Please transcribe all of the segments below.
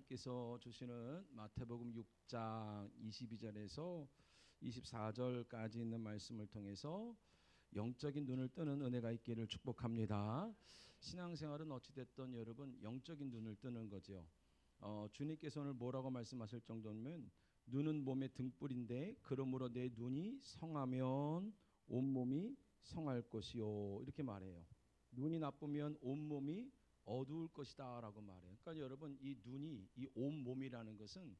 하나님께서 주시는 마태복음 6장 22절에서 24절까지 있는 말씀을 통해서 영적인 눈을 뜨는 은혜가 있기를 축복합니다. 신앙생활은 어찌됐든 여러분 영적인 눈을 뜨는 거죠. 주님께서 오늘 뭐라고 말씀하실 정도면 눈은 몸의 등불인데 그러므로 내 눈이 성하면 온몸이 성할 것이요, 이렇게 말해요. 눈이 나쁘면 온몸이 어두울 것이다 라고 말해요. 그러니까 여러분, 이 눈이, 이 온몸이라는 것은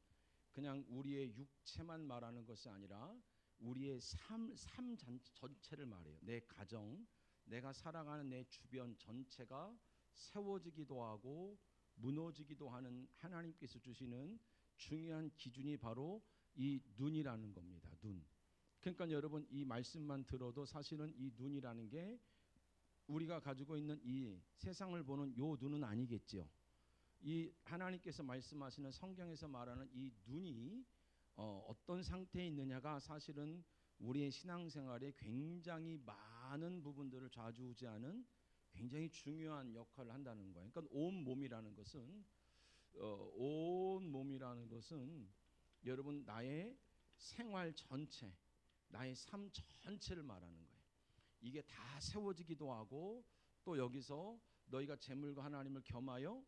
그냥 우리의 육체만 말하는 것이 아니라 우리의 삶 전체를 말해요. 내 가정, 내가 살아가는 내 주변 전체가 세워지기도 하고 무너지기도 하는 하나님께서 주시는 중요한 기준이 바로 이 눈이라는 겁니다. 눈. 그러니까 여러분, 이 말씀만 들어도 사실은 이 눈이라는 게 우리가 가지고 있는 이 세상을 보는 요 눈은 아니겠죠. 이 하나님께서 말씀하시는 성경에서 말하는 이 눈이 어떤 상태에 있느냐가 사실은 우리의 신앙생활에 굉장히 많은 부분들을 좌지우지하는 굉장히 중요한 역할을 한다는 거예요. 그러니까 온몸이라는 것은 여러분 나의 생활 전체, 나의 삶 전체를 말하는 거예요. 이게 다 세워지기도 하고 또 여기서 너희가 재물과 하나님을 겸하여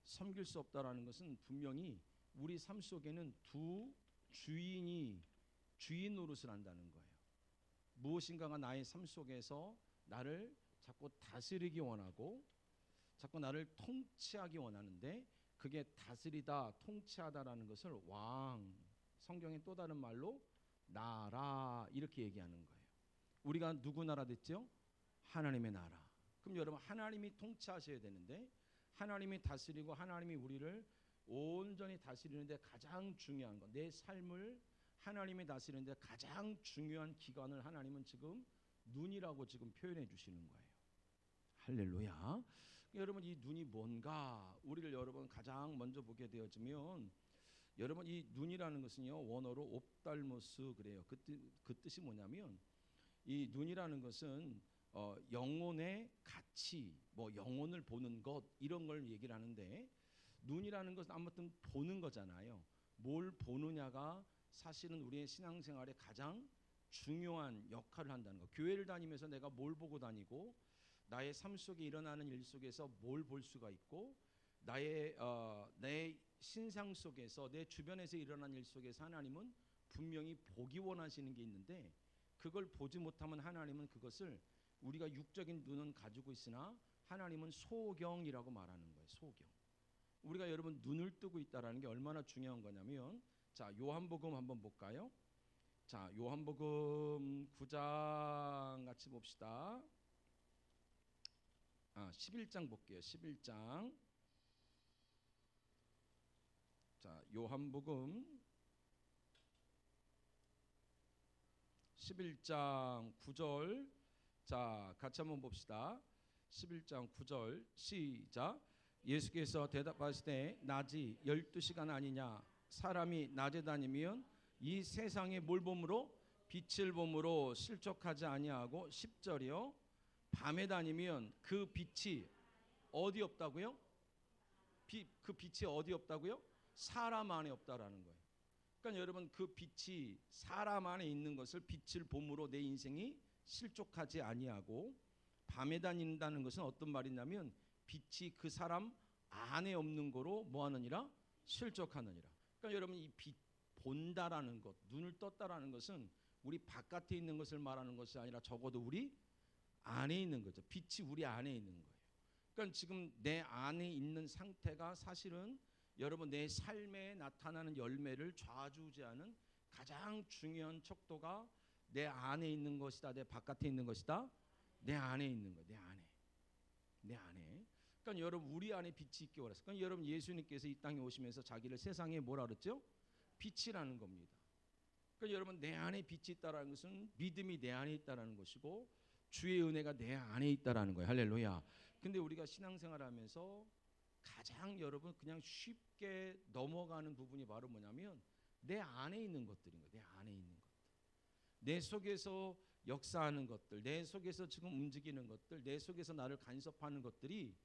섬길 수 없다라는 것은 분명히 우리 삶 속에는 두 주인이 주인 노릇을 한다는 거예요. 무엇인가가 나의 삶 속에서 나를 자꾸 다스리기 원하고 자꾸 나를 통치하기 원하는데 그게 다스리다 통치하다라는 것을 왕, 성경의 또 다른 말로 나라, 이렇게 얘기하는 거예요. 우리가 누구 나라 됐죠? 하나님의 나라. 그럼 여러분, 하나님이 통치하셔야 되는데 하나님이 다스리고 하나님이 우리를 온전히 다스리는데 가장 중요한 것, 내 삶을 하나님이 다스리는데 가장 중요한 기관을 하나님은 지금 눈이라고 지금 표현해 주시는 거예요. 할렐루야. 여러분, 이 눈이 뭔가 우리를 여러분 가장 먼저 보게 되어지면 여러분, 이 눈이라는 것은요, 원어로 옵달모스 그래요. 그 뜻이 뭐냐면 이 눈이라는 것은 영혼의 가치, 뭐 영혼을 보는 것, 이런 걸 얘기를 하는데 눈이라는 것은 아무튼 보는 거잖아요. 뭘 보느냐가 사실은 우리의 신앙생활에 가장 중요한 역할을 한다는 거. 교회를 다니면서 내가 뭘 보고 다니고 나의 삶 속에 일어나는 일 속에서 뭘 볼 수가 있고 내 신상 속에서 내 주변에서 일어나는 일 속에서 하나님은 분명히 보기 원하시는 게 있는데 그걸 보지 못하면 하나님은 그것을 우리가 육적인 눈은 가지고 있으나 하나님은 소경이라고 말하는 거예요. 소경. 우리가 여러분 눈을 뜨고 있다라는 게 얼마나 중요한 거냐면, 자, 요한복음 한번 볼까요? 자, 요한복음 9장 같이 봅시다. 11장 볼게요. 11장. 자, 요한복음 11장 9절. 자, 같이 한번 봅시다. 11장 9절 시작. 예수께서 대답하시되 낮이 12시간 아니냐? 사람이 낮에 다니면 이 세상에 뭘 봄으로? 빛을 봄으로 실족하지 아니하고 10절이요. 밤에 다니면 그 빛이 어디 없다고요? 그 빛이 어디 없다고요? 사람 안에 없다라는 거예요. 그러니까 여러분, 그 빛이 사람 안에 있는 것을 빛을 봄으로 내 인생이 실족하지 아니하고, 밤에 다닌다는 것은 어떤 말이냐면 빛이 그 사람 안에 없는 거로 뭐하느니라? 실족하느니라. 그러니까 여러분, 이 빛 본다라는 것, 눈을 떴다라는 것은 우리 바깥에 있는 것을 말하는 것이 아니라 적어도 우리 안에 있는 거죠. 빛이 우리 안에 있는 거예요. 그러니까 지금 내 안에 있는 상태가 사실은 여러분 내 삶에 나타나는 열매를 좌지우지하는 가장 중요한 척도가 내 안에 있는 것이다, 내 바깥에 있는 것이다? 내 안에 있는 거예요. 내 안에. 그러니까 여러분, 우리 안에 빛이 있기 원했어요. 그러니까 여러분, 예수님께서 이 땅에 오시면서 자기를 세상에 뭐라 그랬죠? 빛이라는 겁니다. 그러니까 여러분, 내 안에 빛이 있다라는 것은 믿음이 내 안에 있다라는 것이고 주의 은혜가 내 안에 있다라는 거예요. 할렐루야. 근데 우리가 신앙생활하면서 가장 여러분 그냥 쉽게 넘어가는 부분이 바로 뭐냐면 내 안에 있는 것들인 거예요. 내 안에 있는 것들. 내 속에서 역사하는 것들, 내 속에서 지금 움직이는 것들, 내 속에서 나를 간섭하는 것들이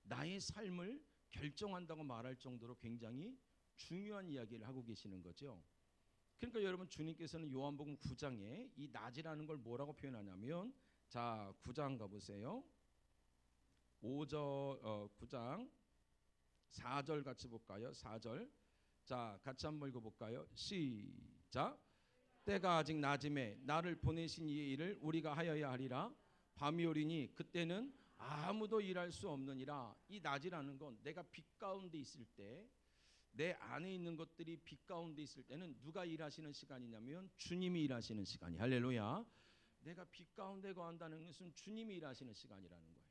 나의 삶을 결정한다고 말할 정도로 굉장히 중요한 이야기를 하고 계시는 거죠. 그러니까 여러분 주님께서는 요한복음 9장에 이 낮이라는 걸 뭐라고 표현하냐면 자 9장 가보세요. 9장 4절 같이 볼까요? 4절 자 같이 한번 읽어볼까요? 시작. 때가 아직 낮음에 나를 보내신 이의 일을 우리가 하여야 하리라. 밤이 오리니 그때는 아무도 일할 수 없느니라. 이 낮이라는 건 내가 빛 가운데 있을 때 내 안에 있는 것들이 빛 가운데 있을 때는 누가 일하시는 시간이냐면 주님이 일하시는 시간이. 할렐루야. 내가 빛 가운데 거한다는 것은 주님이 일하시는 시간이라는 거예요.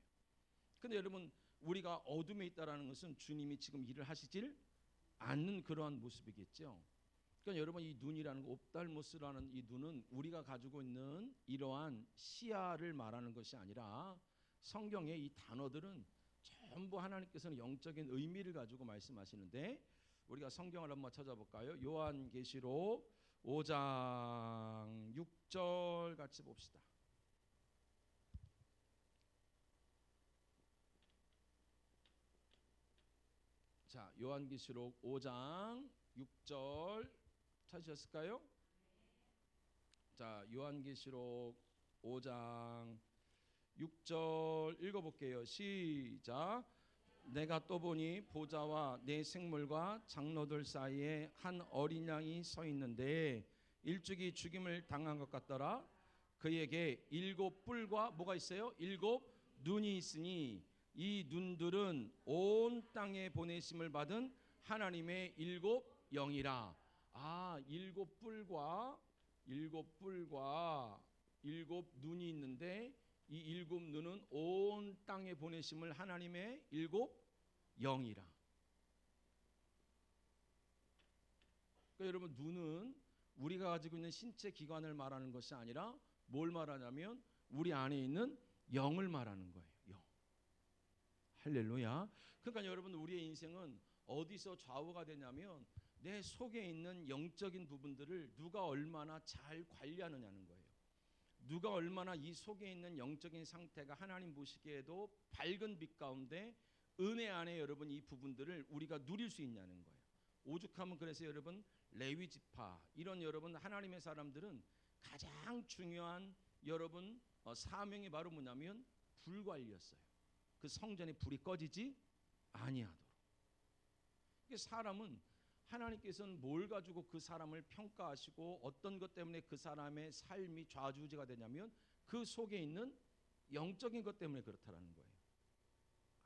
근데 여러분 우리가 어둠에 있다라는 것은 주님이 지금 일을 하시질 않는 그러한 모습이겠죠. 그러니까 여러분 이 눈이라는 거 옵달모스라는 이 눈은 우리가 가지고 있는 이러한 시야를 말하는 것이 아니라 성경의 이 단어들은 전부 하나님께서는 영적인 의미를 가지고 말씀하시는데 우리가 성경을 한번 찾아볼까요? 요한계시록 5장 6절 같이 봅시다. 자, 요한계시록 5장 6절 찾으셨을까요? 자, 요한계시록 5장 6절 읽어볼게요. 시작. 내가 또 보니 보좌와 내 생물과 장로들 사이에 한 어린 양이 서 있는데 일찍이 죽임을 당한 것 같더라. 그에게 7뿔과 뭐가 있어요? 7눈이 있으니 이 눈들은 온 땅에 보내심을 받은 하나님의 7영이라. 아, 7뿔과 7눈이 있는데 이 7눈은 온 땅에 보내심을 하나님의 7영이라. 그러니까 여러분 눈은 우리가 가지고 있는 신체 기관을 말하는 것이 아니라 뭘 말하냐면 우리 안에 있는 영을 말하는 거예요. 영. 할렐루야. 그러니까 여러분 우리의 인생은 어디서 좌우가 되냐면 내 속에 있는 영적인 부분들을 누가 얼마나 잘 관리하느냐는 거예요. 누가 얼마나 이 속에 있는 영적인 상태가 하나님 보시기에도 밝은 빛 가운데 은혜 안에 여러분 이 부분들을 우리가 누릴 수 있냐는 거예요. 오죽하면 그래서 여러분 레위 지파 이런 여러분 하나님의 사람들은 가장 중요한 여러분 사명이 바로 뭐냐면 불관리였어요. 그 성전에 불이 꺼지지 아니하도록. 사람은 하나님께서는 뭘 가지고 그 사람을 평가하시고 어떤 것 때문에 그 사람의 삶이 좌지우지가 되냐면 그 속에 있는 영적인 것 때문에 그렇다라는 거예요.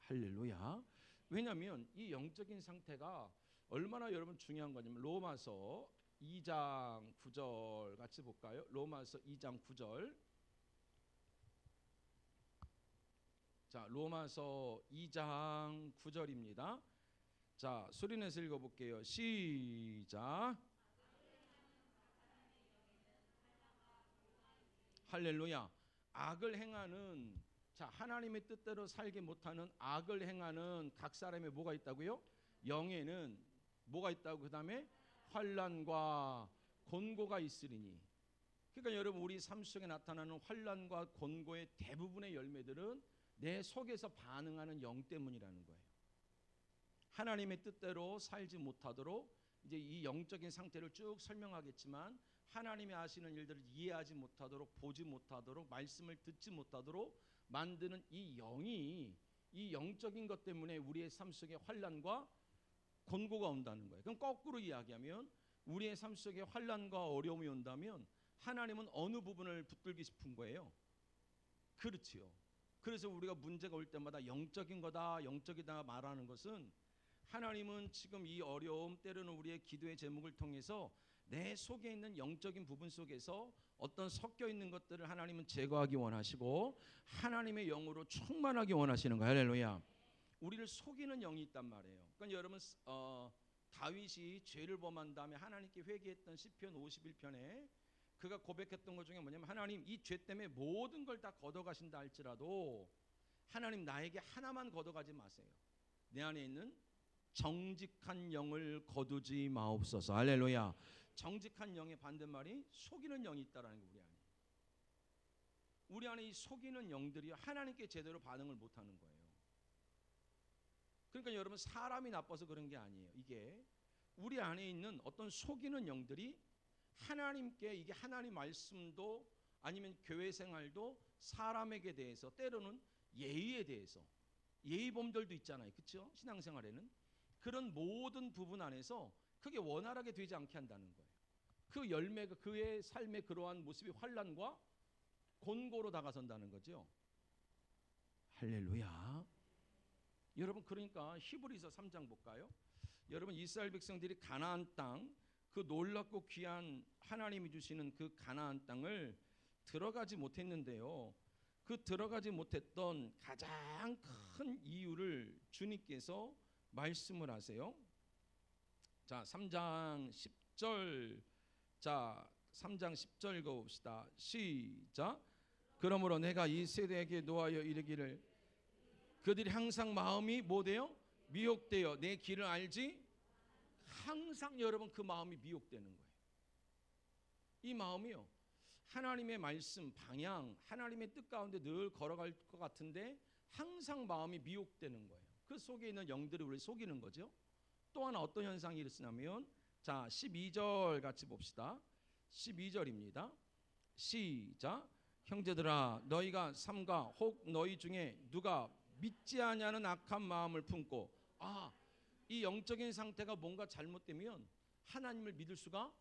할렐루야. 왜냐하면 이 영적인 상태가 얼마나 여러분 중요한 거냐면 로마서 2장 9절 같이 볼까요? 로마서 2장 9절. 자, 로마서 2장 9절입니다. 자, 소리내서 읽어볼게요. 시작. 할렐루야. 악을 행하는 자 하나님의 뜻대로 살게 못하는 악을 행하는 각 사람의 뭐가 있다고요? 영에는 뭐가 있다고? 그 다음에 환난과 곤고가 있으리니. 그러니까 여러분 우리 삶 속에 나타나는 환난과 곤고의 대부분의 열매들은 내 속에서 반응하는 영 때문이라는 거예요. 하나님의 뜻대로 살지 못하도록 이제 이 영적인 상태를 쭉 설명하겠지만 하나님이 하시는 일들을 이해하지 못하도록 보지 못하도록 말씀을 듣지 못하도록 만드는 이 영이 이 영적인 것 때문에 우리의 삶 속에 환난과 곤고가 온다는 거예요. 그럼 거꾸로 이야기하면 우리의 삶 속에 환난과 어려움이 온다면 하나님은 어느 부분을 붙들기 싶은 거예요? 그렇지요. 그래서 우리가 문제가 올 때마다 영적인 거다 영적이다 말하는 것은 하나님은 지금 이 어려움 때로는 우리의 기도의 제목을 통해서 내 속에 있는 영적인 부분 속에서 어떤 섞여 있는 것들을 하나님은 제거하기 원하시고 하나님의 영으로 충만하기 원하시는 거예요. 할렐루야. 우리를 속이는 영이 있단 말이에요. 그러니까 여러분 다윗이 죄를 범한 다음에 하나님께 회개했던 시편 51편에 그가 고백했던 것 중에 뭐냐면 하나님 이 죄 때문에 모든 걸 다 걷어가신다 할지라도 하나님 나에게 하나만 걷어가지 마세요. 내 안에 있는 정직한 영을 거두지 마옵소서. 할렐루야. 정직한 영의 반대말이 속이는 영이 있다라는 게 우리 안에. 우리 안에 이 속이는 영들이 하나님께 제대로 반응을 못하는 거예요. 그러니까 여러분 사람이 나빠서 그런 게 아니에요. 이게 우리 안에 있는 어떤 속이는 영들이 하나님께 이게 하나님 말씀도 아니면 교회 생활도 사람에게 대해서 때로는 예의에 대해서 예의범절도 있잖아요. 그렇죠? 신앙생활에는 그런 모든 부분 안에서 그게 원활하게 되지 않게 한다는 거예요. 그 열매가 그의 삶의 그러한 모습이 환난과 곤고로 다가선다는 거죠. 할렐루야. 여러분 그러니까 히브리서 3장 볼까요? 여러분 이스라엘 백성들이 가나안 땅 그 놀랍고 귀한 하나님이 주시는 그 가나안 땅을 들어가지 못했는데요. 그 들어가지 못했던 가장 큰 이유를 주님께서 말씀을 하세요. 자, 3장 10절. 자, 3장 10절 읽어 봅시다. 시작. 그러므로 내가 이 세대에게 노하여 이르기를 그들이 항상 마음이 뭐돼요? 미혹되어 내 길을 알지? 항상 여러분 그 마음이 미혹되는 거예요. 이 마음이요. 하나님의 말씀 방향, 하나님의 뜻 가운데 늘 걸어갈 것 같은데 항상 마음이 미혹되는 거예요. 그 속에 있는 영들이 우리를 속이는 거죠. 또 하나 어떤 현상이 일어나면 자 12절 같이 봅시다. 12절입니다. 시작. 형제들아 너희가 삼가 혹 너희 중에 누가 믿지 아니하는 악한 마음을 품고 이 영적인 상태가 뭔가 잘못되면 하나님을 믿을 수가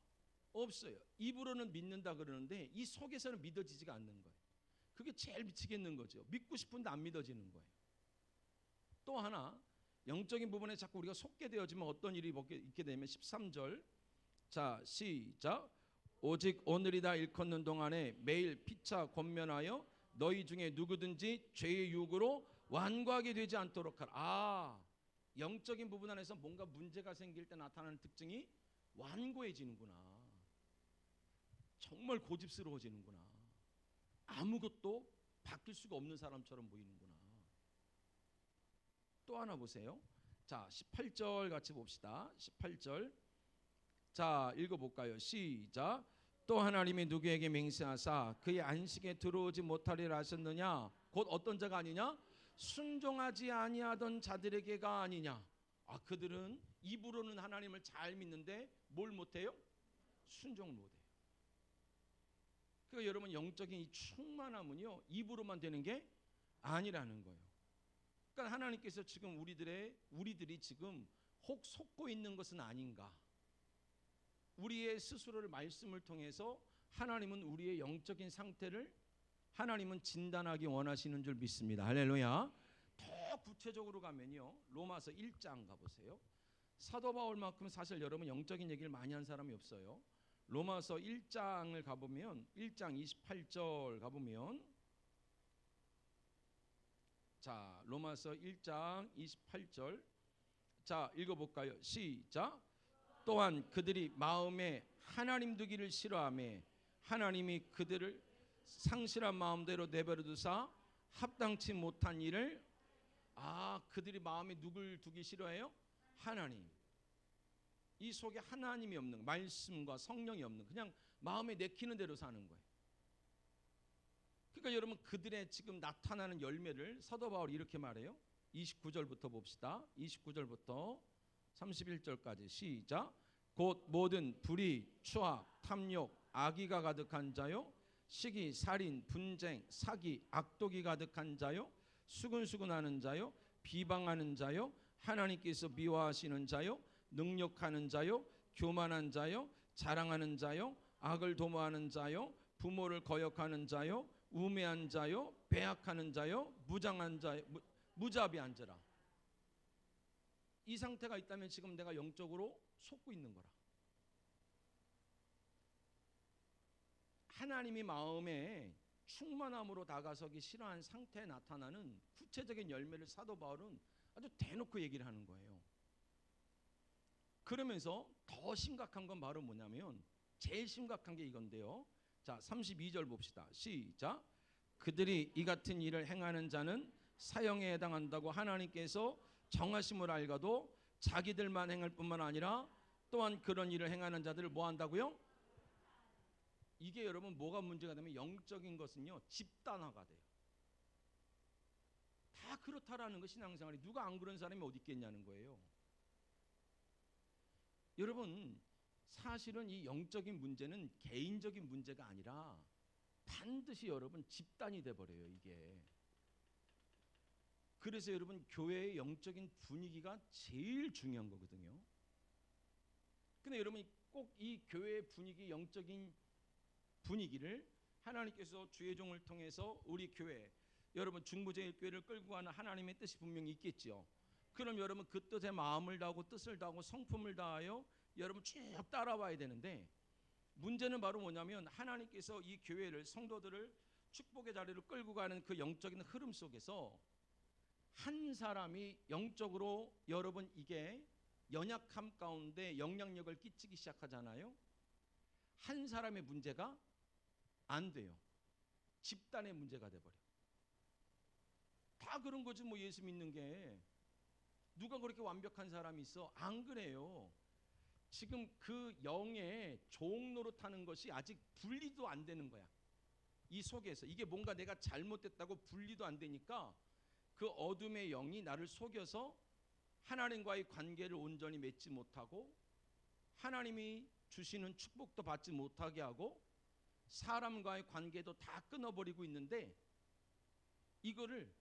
없어요. 입으로는 믿는다 그러는데 이 속에서는 믿어지지가 않는 거예요. 그게 제일 미치겠는 거죠. 믿고 싶은데 안 믿어지는 거예요. 또 하나 영적인 부분에 자꾸 우리가 속게 되어지면 어떤 일이 있게 되면 13절. 자 시작. 오직 오늘이다 일컫는 동안에 매일 피차 권면하여 너희 중에 누구든지 죄의 유혹으로 완고하게 되지 않도록 하라. 영적인 부분 안에서 뭔가 문제가 생길 때 나타나는 특징이 완고해지는구나. 정말 고집스러워지는구나. 아무것도 바뀔 수가 없는 사람처럼 보이는구나. 또 하나 보세요. 자 18절 같이 봅시다. 18절. 자 읽어볼까요? 시작. 또 하나님이 누구에게 맹세하사 그의 안식에 들어오지 못하리라 하셨느냐? 곧 어떤 자가 아니냐? 순종하지 아니하던 자들에게가 아니냐? 그들은 입으로는 하나님을 잘 믿는데 뭘 못해요? 순종을 못해요. 그러니까 여러분 영적인 이 충만함은요 입으로만 되는 게 아니라는 거예요. 그러니까 하나님께서 지금 우리들이 지금 혹 속고 있는 것은 아닌가? 우리의 스스로를 말씀을 통해서 하나님은 우리의 영적인 상태를 하나님은 진단하기 원하시는 줄 믿습니다. 할렐루야. 더 구체적으로 가면요 로마서 1장 가보세요. 사도 바울만큼 사실 여러분 영적인 얘기를 많이 한 사람이 없어요. 로마서 1장을 가보면 1장 28절 가보면 자 로마서 1장 28절 자 읽어볼까요? 시작. 또한 그들이 마음에 하나님 두기를 싫어하며 하나님이 그들을 상실한 마음대로 내버려 두사 합당치 못한 일을 그들이 마음에 누굴 두기 싫어해요? 하나님. 이 속에 하나님이 없는 말씀과 성령이 없는 그냥 마음에 내키는 대로 사는 거예요. 그러니까 여러분 그들의 지금 나타나는 열매를 사도 바울이 이렇게 말해요. 29절부터 봅시다. 29절부터 31절까지 시작. 곧 모든 불의, 추악, 탐욕, 악의가 가득한 자요 시기, 살인, 분쟁, 사기, 악독이 가득한 자요 수근수근하는 자요 비방하는 자요 하나님께서 미워하시는 자요 능력하는 자요 교만한 자요 자랑하는 자요 악을 도모하는 자요 부모를 거역하는 자요 우매한 자요 배악하는 자요 무장한 자요 무자비한 자라. 이 상태가 있다면 지금 내가 영적으로 속고 있는 거라. 하나님이 마음에 충만함으로 다가서기 싫어한 상태에 나타나는 구체적인 열매를 사도 바울은 아주 대놓고 얘기를 하는 거예요. 그러면서 더 심각한 건 바로 뭐냐면 제일 심각한 게 이건데요. 자 32절 봅시다. 시작. 그들이 이 같은 일을 행하는 자는 사형에 해당한다고 하나님께서 정하심을 알고도 자기들만 행할 뿐만 아니라 또한 그런 일을 행하는 자들을 뭐 한다고요? 이게 여러분 뭐가 문제가 되면 영적인 것은요 집단화가 돼요. 다 다 그렇다라는 거 신앙생활이. 누가 안 그런 사람이 어디 있겠냐는 거예요. 여러분 사실은 이 영적인 문제는 개인적인 문제가 아니라 반드시 여러분 집단이 돼버려요 이게. 그래서 여러분 교회의 영적인 분위기가 제일 중요한 거거든요. 근데 여러분이 꼭 이 교회의 분위기, 영적인 분위기를 하나님께서 주의 종을 통해서 우리 교회, 여러분 중부제일교회를 끌고 가는 하나님의 뜻이 분명히 있겠죠. 그럼 여러분 그 뜻에 마음을 다하고 뜻을 다하고 성품을 다하여 여러분 쭉 따라와야 되는데, 문제는 바로 뭐냐면 하나님께서 이 교회를, 성도들을 축복의 자리로 끌고 가는 그 영적인 흐름 속에서 한 사람이 영적으로 여러분 이게 연약함 가운데 영향력을 끼치기 시작하잖아요. 한 사람의 문제가 안 돼요. 집단의 문제가 돼버려. 다 그런 거지 뭐. 예수 믿는 게 누가 그렇게 완벽한 사람이 있어? 안 그래요. 지금 그 영의 종 노릇하는 것이 아직 분리도 안 되는 거야. 이 속에서 이게 뭔가 내가 잘못됐다고 분리도 안 되니까 그 어둠의 영이 나를 속여서 하나님과의 관계를 온전히 맺지 못하고 하나님이 주시는 축복도 받지 못하게 하고 사람과의 관계도 다 끊어버리고 있는데, 이거를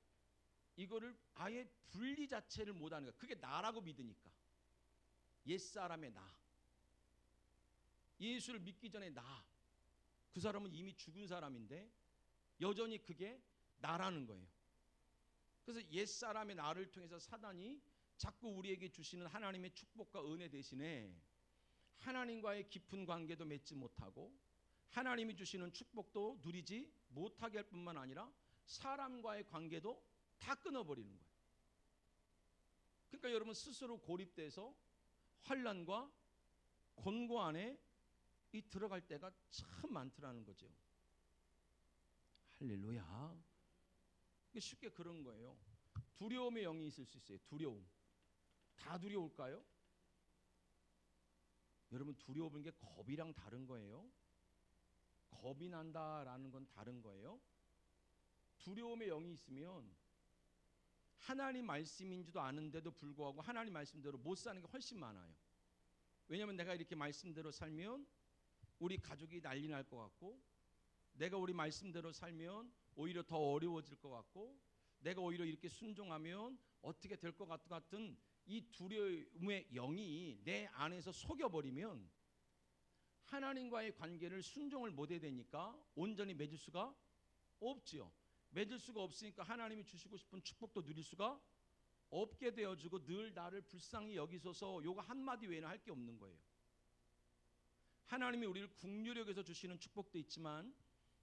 아예 분리 자체를 못하는 거야. 그게 나라고 믿으니까. 옛사람의 나, 예수를 믿기 전에 나, 그 사람은 이미 죽은 사람인데 여전히 그게 나라는 거예요. 그래서 옛사람의 나를 통해서 사단이 자꾸 우리에게 주시는 하나님의 축복과 은혜 대신에 하나님과의 깊은 관계도 맺지 못하고 하나님이 주시는 축복도 누리지 못하게 할 뿐만 아니라 사람과의 관계도 다 끊어버리는 거예요. 그러니까 여러분 스스로 고립돼서 환난과 곤고 안에 이 들어갈 때가 참 많더라는 거죠. 할렐루야. 쉽게 그런 거예요. 두려움의 영이 있을 수 있어요. 두려움. 다 두려울까요? 여러분 두려움은 게 겁이랑 다른 거예요. 겁이 난다라는 건 다른 거예요. 두려움의 영이 있으면 하나님 말씀인지도 아는데도 불구하고 하나님 말씀대로 못 사는 게 훨씬 많아요. 왜냐하면 내가 이렇게 말씀대로 살면 우리 가족이 난리 날 것 같고, 내가 우리 말씀대로 살면 오히려 더 어려워질 것 같고, 내가 오히려 이렇게 순종하면 어떻게 될 것 같은 이 두려움의 영이 내 안에서 속여버리면 하나님과의 관계를 순종을 못 해야 되니까 온전히 맺을 수가 없지요. 맺을 수가 없으니까 하나님이 주시고 싶은 축복도 누릴 수가 없게 되어지고 늘 나를 불쌍히 여기소서 요거 한마디 외에는 할 게 없는 거예요. 하나님이 우리를 국률 여겨서 주시는 축복도 있지만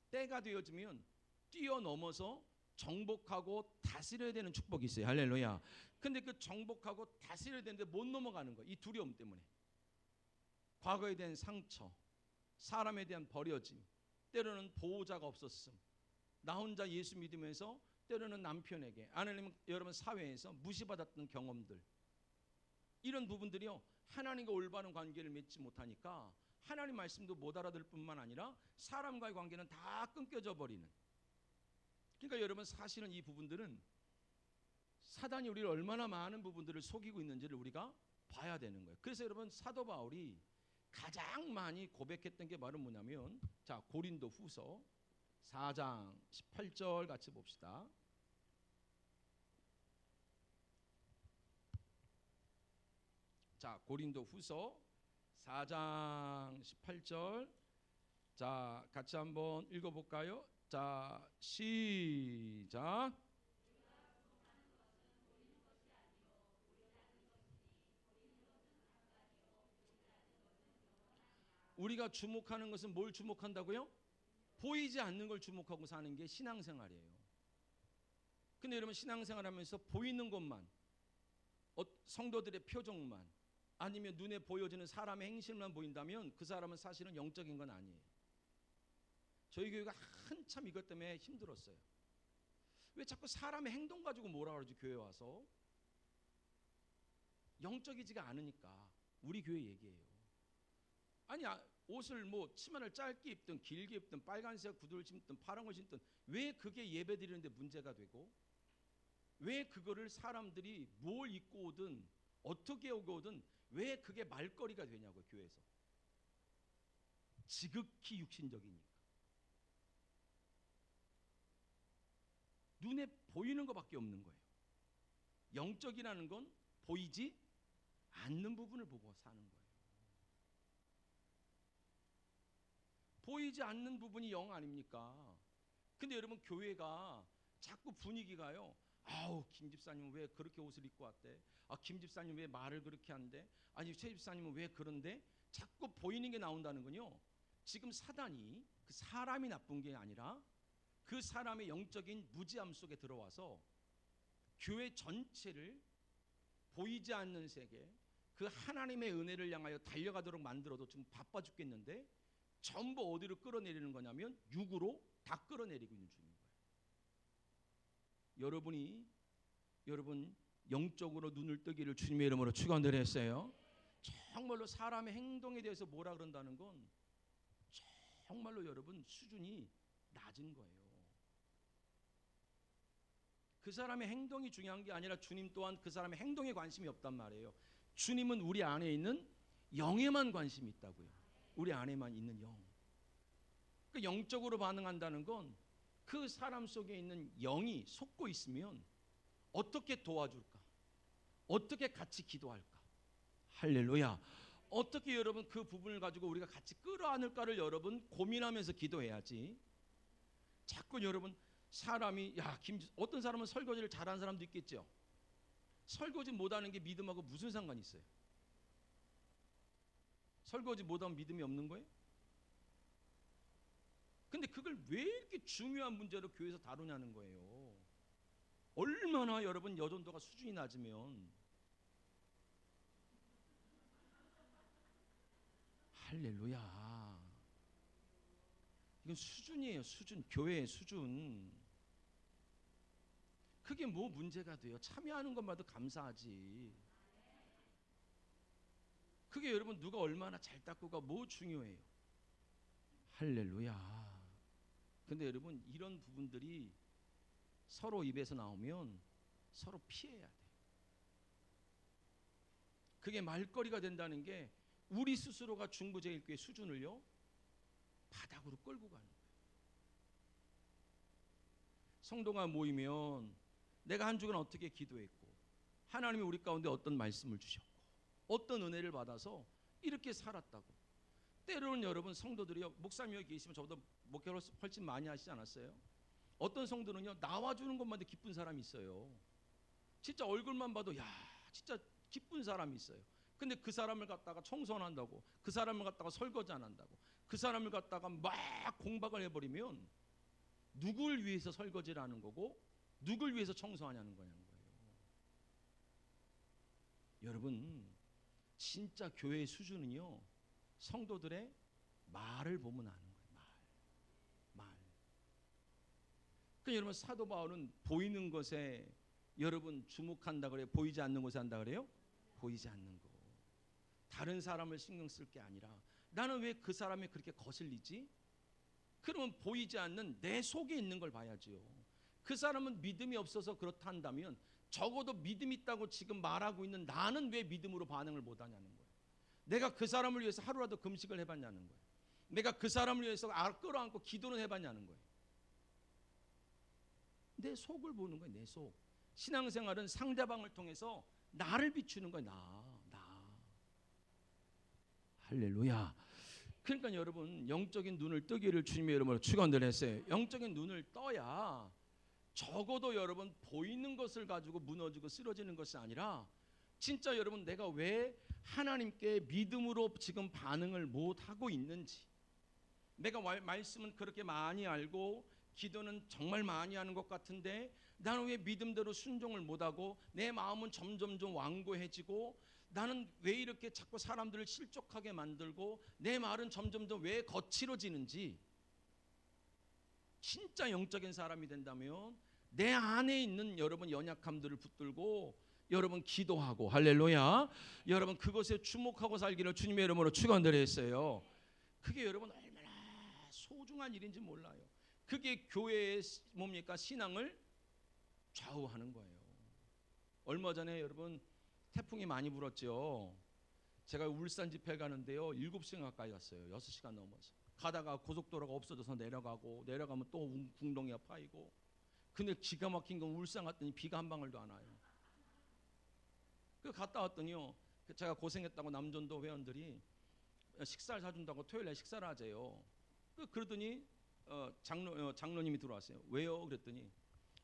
때가 되어지면 뛰어넘어서 정복하고 다스려야 되는 축복이 있어요. 할렐루야. 근데 그 정복하고 다스려야 되는데 못 넘어가는 거예요. 이 두려움 때문에. 과거에 대한 상처, 사람에 대한 버려짐, 때로는 보호자가 없었음, 나 혼자 예수 믿으면서 때로는 남편에게, 아니면 여러분 사회에서 무시받았던 경험들, 이런 부분들이요 하나님과 올바른 관계를 맺지 못하니까 하나님 말씀도 못 알아들 뿐만 아니라 사람과의 관계는 다 끊겨져 버리는. 그러니까 여러분 사실은 이 부분들은 사단이 우리를 얼마나 많은 부분들을 속이고 있는지를 우리가 봐야 되는 거예요. 그래서 여러분 사도 바울이 가장 많이 고백했던 게 바로 뭐냐면, 자 고린도 후서 4장 18절 같이 봅시다. 자 고린도 후서 4장 18절, 자 같이 한번 읽어볼까요? 자 시작. 우리가 주목하는 것은 뭘 주목한다고요? 보이지 않는 걸 주목하고 사는 게 신앙생활이에요. 근데 여러분 신앙생활하면서 보이는 것만, 성도들의 표정만, 아니면 눈에 보여지는 사람의 행실만 보인다면 그 사람은 사실은 영적인 건 아니에요. 저희 교회가 한참 이것 때문에 힘들었어요. 왜 자꾸 사람의 행동 가지고 뭐라 그러지? 교회 와서 영적이지가 않으니까. 우리 교회 얘기예요. 아니 옷을 뭐 치마를 짧게 입든 길게 입든 빨간색 구두를 신든 파란 걸 신든 왜 그게 예배 드리는데 문제가 되고, 왜 그거를 사람들이 뭘 입고 오든 어떻게 오든 왜 그게 말거리가 되냐고. 교회에서 지극히 육신적이니까. 눈에 보이는 것밖에 없는 거예요. 영적이라는 건 보이지 않는 부분을 보고 사는 거예요. 보이지 않는 부분이 영 아닙니까? 근데 여러분, 교회가 자꾸 분위기가요, 아우 김 집사님은 왜 그렇게 옷을 입고 왔대? 아, 김 집사님 왜 말을 그렇게 한대? 아니, 최 집사님은 왜 그런데? 자꾸 보이는 게 나온다는 건요, 지금 사단이 그 사람이 나쁜 게 아니라 그 사람의 영적인 무지함 속에 들어와서 교회 전체를 보이지 않는 세계, 그 하나님의 은혜를 향하여 달려가도록 만들어도 지금 바빠 죽겠는데 전부 어디로 끌어내리는 거냐면 육으로 다 끌어내리고 있는 중인 거예요. 여러분 영적으로 눈을 뜨기를 주님의 이름으로 축원드렸어요. 정말로 사람의 행동에 대해서 뭐라 그런다는 건 정말로 여러분 수준이 낮은 거예요. 그 사람의 행동이 중요한 게 아니라 주님 또한 그 사람의 행동에 관심이 없단 말이에요. 주님은 우리 안에 있는 영에만 관심이 있다고요. 우리 안에만 있는 영. 그 영적으로 반응한다는 건 그 사람 속에 있는 영이 솟고 있으면 어떻게 도와줄까? 어떻게 같이 기도할까? 할렐루야. 어떻게 여러분 그 부분을 가지고 우리가 같이 끌어안을까를 여러분 고민하면서 기도해야지. 자꾸 여러분 사람이 어떤 사람은 설거지를 잘하는 사람도 있겠죠. 설거지 못하는 게 믿음하고 무슨 상관이 있어요? 설거지 못하면 믿음이 없는 거예요? 근데 그걸 왜 이렇게 중요한 문제로 교회에서 다루냐는 거예요. 얼마나 여러분 여전도가 수준이 낮으면. 할렐루야. 이건 수준이에요. 수준. 교회의 수준. 그게 뭐 문제가 돼요? 참여하는 것만도 감사하지. 그게 여러분 누가 얼마나 잘 닦고가 뭐 중요해요? 할렐루야. 근데 여러분 이런 부분들이 서로 입에서 나오면 서로 피해야 돼. 그게 말거리가 된다는 게 우리 스스로가 중부제일교회 수준을요 바닥으로 끌고 가는 거예요. 성도가 모이면 내가 한 주간 어떻게 기도했고 하나님이 우리 가운데 어떤 말씀을 주셨고 어떤 은혜를 받아서 이렇게 살았다고. 때로는 여러분 성도들이요, 목사님 여기 계시면 저보다 목회를 훨씬 많이 하시지 않았어요? 어떤 성도는요 나와주는 것만 해도 기쁜 사람이 있어요. 진짜 얼굴만 봐도 야 진짜 기쁜 사람이 있어요. 근데 그 사람을 갖다가 청소 안 한다고, 그 사람을 갖다가 설거지 안 한다고, 그 사람을 갖다가 막 공박을 해버리면 누굴 위해서 설거지를 하는 거고 누굴 위해서 청소하냐는 거예요. 여러분 진짜 교회의 수준은요 성도들의 말을 보면 아는 거예요. 말. 그러니까 여러분 사도 바울은 보이는 것에 여러분 주목한다 그래요? 보이지 않는 것에 한다 그래요? 보이지 않는 거. 다른 사람을 신경 쓸 게 아니라 나는 왜 그 사람이 그렇게 거슬리지? 그러면 보이지 않는 내 속에 있는 걸 봐야지요. 그 사람은 믿음이 없어서 그렇다 한다면 적어도 믿음 있다고 지금 말하고 있는 나는 왜 믿음으로 반응을 못하냐는 거예요. 내가 그 사람을 위해서 하루라도 금식을 해봤냐는 거예요. 내가 그 사람을 위해서 끌어안고 기도는 해봤냐는 거예요. 내 속을 보는 거예요. 내 속. 신앙생활은 상대방을 통해서 나를 비추는 거예요. 나. 할렐루야. 그러니까 여러분 영적인 눈을 뜨기를 주님의 이름으로 축원드렸어요. 영적인 눈을 떠야 적어도 여러분 보이는 것을 가지고 무너지고 쓰러지는 것이 아니라 진짜 여러분 내가 왜 하나님께 믿음으로 지금 반응을 못하고 있는지, 내가 말씀은 그렇게 많이 알고 기도는 정말 많이 하는 것 같은데 나는 왜 믿음대로 순종을 못하고 내 마음은 점점점 완고해지고 나는 왜 이렇게 자꾸 사람들을 실족하게 만들고 내 말은 점점점 왜 거칠어지는지. 진짜 영적인 사람이 된다면 내 안에 있는 여러분 연약함들을 붙들고 여러분 기도하고, 할렐루야, 여러분 그것에 주목하고 살기를 주님의 이름으로 축원드렸어요. 그게 여러분 얼마나 소중한 일인지 몰라요. 그게 교회의 뭡니까? 신앙을 좌우하는 거예요. 얼마 전에 여러분 태풍이 많이 불었죠. 제가 울산 집회 가는데요. 7시간 가까이 갔어요. 6시간 넘어서. 가다가 고속도로가 없어져서 내려가면 또 궁동이가 파이고. 근데 기가 막힌 건 울산 갔더니 비가 한 방울도 안 와요. 그 갔다 왔더니요. 제가 고생했다고 남전도 회원들이 식사를 사준다고 토요일에 식사를 하재요. 그러더니 장로님이 들어왔어요. 왜요? 그랬더니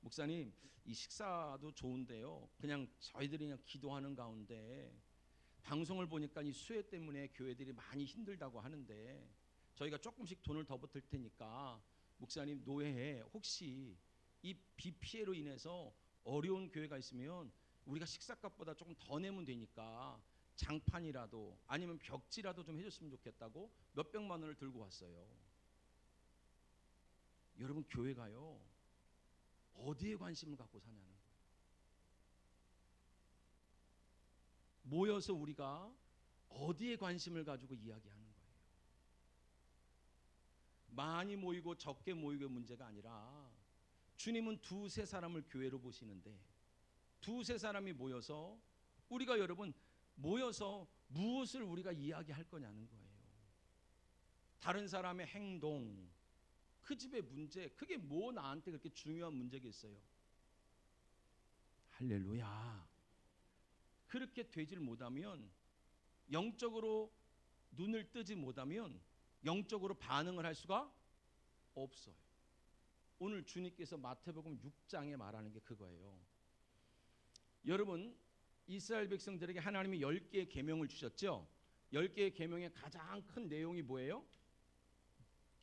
목사님, 이 식사도 좋은데요. 그냥 저희들이 그냥 기도하는 가운데 방송을 보니까 이 수해 때문에 교회들이 많이 힘들다고 하는데 저희가 조금씩 돈을 더 보탤 테니까 목사님 노회에 혹시 이 비 피해로 인해서 어려운 교회가 있으면 우리가 식사값보다 조금 더 내면 되니까 장판이라도 아니면 벽지라도 좀 해줬으면 좋겠다고 몇백만 원을 들고 왔어요. 여러분, 교회가요 어디에 관심을 갖고 사냐는 거예요. 모여서 우리가 어디에 관심을 가지고 이야기하는 거예요. 많이 모이고 적게 모이고의 문제가 아니라 주님은 두세 사람을 교회로 보시는데 두세 사람이 모여서 우리가 여러분 모여서 무엇을 우리가 이야기할 거냐는 거예요. 다른 사람의 행동, 그 집의 문제, 그게 뭐 나한테 그렇게 중요한 문제겠어요. 할렐루야. 그렇게 되질 못하면, 영적으로 눈을 뜨지 못하면 영적으로 반응을 할 수가 없어요. 오늘 주님께서 마태복음 6장에 말하는 게 그거예요. 여러분, 이스라엘 백성들에게 하나님이 10개의 계명을 주셨죠. 10개의 계명의 가장 큰 내용이 뭐예요?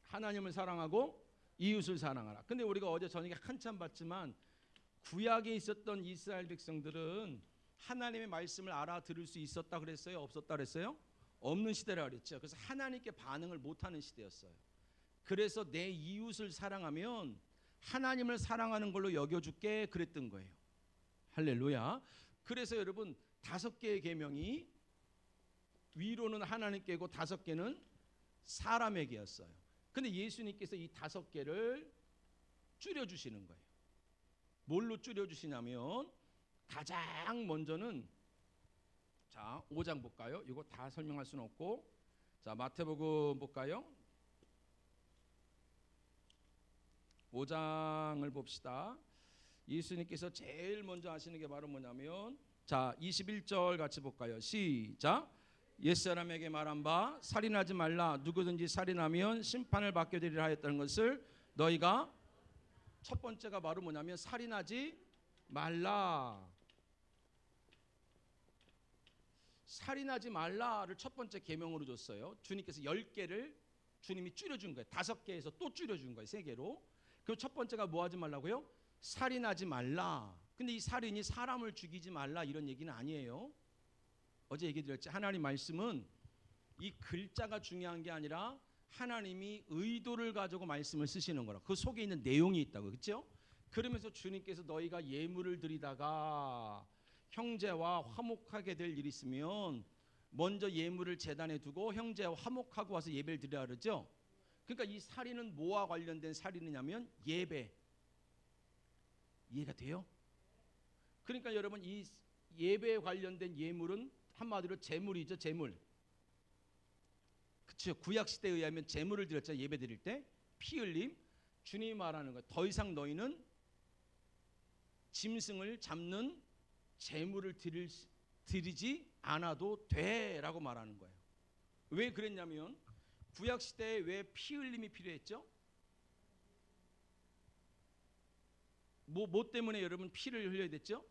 하나님을 사랑하고 이웃을 사랑하라. 근데 우리가 어제 저녁에 한참 봤지만 구약에 있었던 이스라엘 백성들은 하나님의 말씀을 알아들을 수 있었다 그랬어요? 없었다 그랬어요? 없는 시대라 그랬죠. 그래서 하나님께 반응을 못하는 시대였어요. 그래서 내 이웃을 사랑하면 하나님을 사랑하는 걸로 여겨줄게 그랬던 거예요. 할렐루야. 그래서 여러분 5개의 계명이 위로는 하나님께고 5개는 사람에게였어요. 근데 예수님께서 이 5개를 줄여주시는 거예요. 뭘로 줄여주시냐면 가장 먼저는 자 5장 볼까요? 이거 다 설명할 수는 없고 자 마태복음 볼까요? 5장을 봅시다. 예수님께서 제일 먼저 하시는 게 바로 뭐냐면 자 21절 같이 볼까요? 시작. 옛사람에게 말한 바 살인하지 말라. 누구든지 살인하면 심판을 받게 되리라 하였다는 것을 너희가 첫 번째가 바로 뭐냐면 살인하지 말라. 살인하지 말라를 첫 번째 계명으로 줬어요. 주님께서 10개를 주님이 줄여준 거예요. 5개에서 또 줄여준 거예요. 3개로. 그럼 첫 번째가 뭐 하지 말라고요? 살인하지 말라. 근데 이 살인이 사람을 죽이지 말라 이런 얘기는 아니에요. 어제 얘기 드렸지. 하나님 말씀은 이 글자가 중요한 게 아니라 하나님이 의도를 가지고 말씀을 쓰시는 거라. 그 속에 있는 내용이 있다고. 그렇죠? 그러면서 주님께서 너희가 예물을 드리다가 형제와 화목하게 될 일이 있으면 먼저 예물을 제단에 두고 형제와 화목하고 와서 예배를 드리라 그러죠. 그러니까 이 살인은 뭐와 관련된 살인이냐면 예배. 이해가 돼요? 그러니까 여러분 이 예배에 관련된 예물은 한마디로 제물이죠. 제물. 그렇죠. 구약 시대에 의하면 제물을 드렸죠. 예배 드릴 때 피 흘림. 주님이 말하는 거예요. 더 이상 너희는 짐승을 잡는 제물을 드리지 않아도 돼라고 말하는 거예요. 왜 그랬냐면 구약 시대에 왜 피 흘림이 필요했죠? 뭐 때문에 여러분 피를 흘려야 됐죠?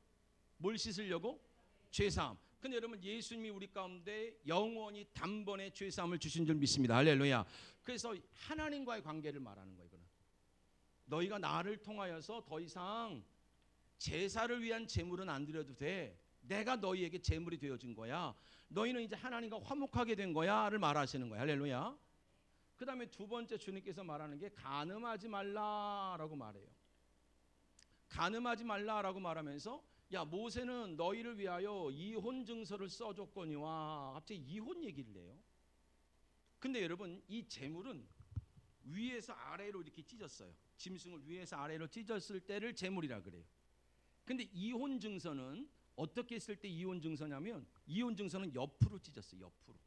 뭘 씻으려고? 죄사함. 근데 여러분 예수님이 우리 가운데 영원히 단번에 죄사함을 주신 줄 믿습니다. 할렐루야. 그래서 하나님과의 관계를 말하는 거예요. 이거는. 너희가 나를 통하여서 더 이상 제사를 위한 제물은 안 드려도 돼. 내가 너희에게 제물이 되어진 거야. 너희는 이제 하나님과 화목하게 된 거야를 말하시는 거야. 할렐루야. 그 다음에 두 번째 주님께서 말하는 게 간음하지 말라라고 말해요. 간음하지 말라라고 말하면서 야 모세는 너희를 위하여 이혼 증서를 써줬거니와 갑자기 이혼 얘기를 해요. 근데 여러분 이 제물은 위에서 아래로 이렇게 찢었어요. 짐승을 위에서 아래로 찢었을 때를 제물이라 그래요. 근데 이혼 증서는 어떻게 했을 때 이혼 증서냐면 이혼 증서는 옆으로 찢었어요. 옆으로.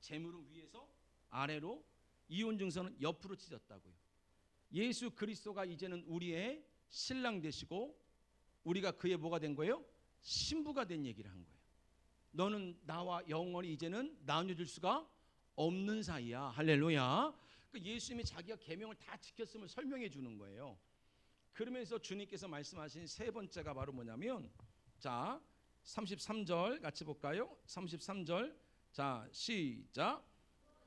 재물은 위에서 아래로, 이혼 증서는 옆으로 찢었다고요. 예수 그리스도가 이제는 우리의 신랑 되시고 우리가 그의 뭐가 된 거예요? 신부가 된 얘기를 한 거예요. 너는 나와 영원히 이제는 나뉘어질 수가 없는 사이야. 할렐루야. 예수님이 자기가 계명을 다 지켰음을 설명해 주는 거예요. 그러면서 주님께서 말씀하신 세 번째가 바로 뭐냐면, 자 33절 같이 볼까요? 33절. 자 시작.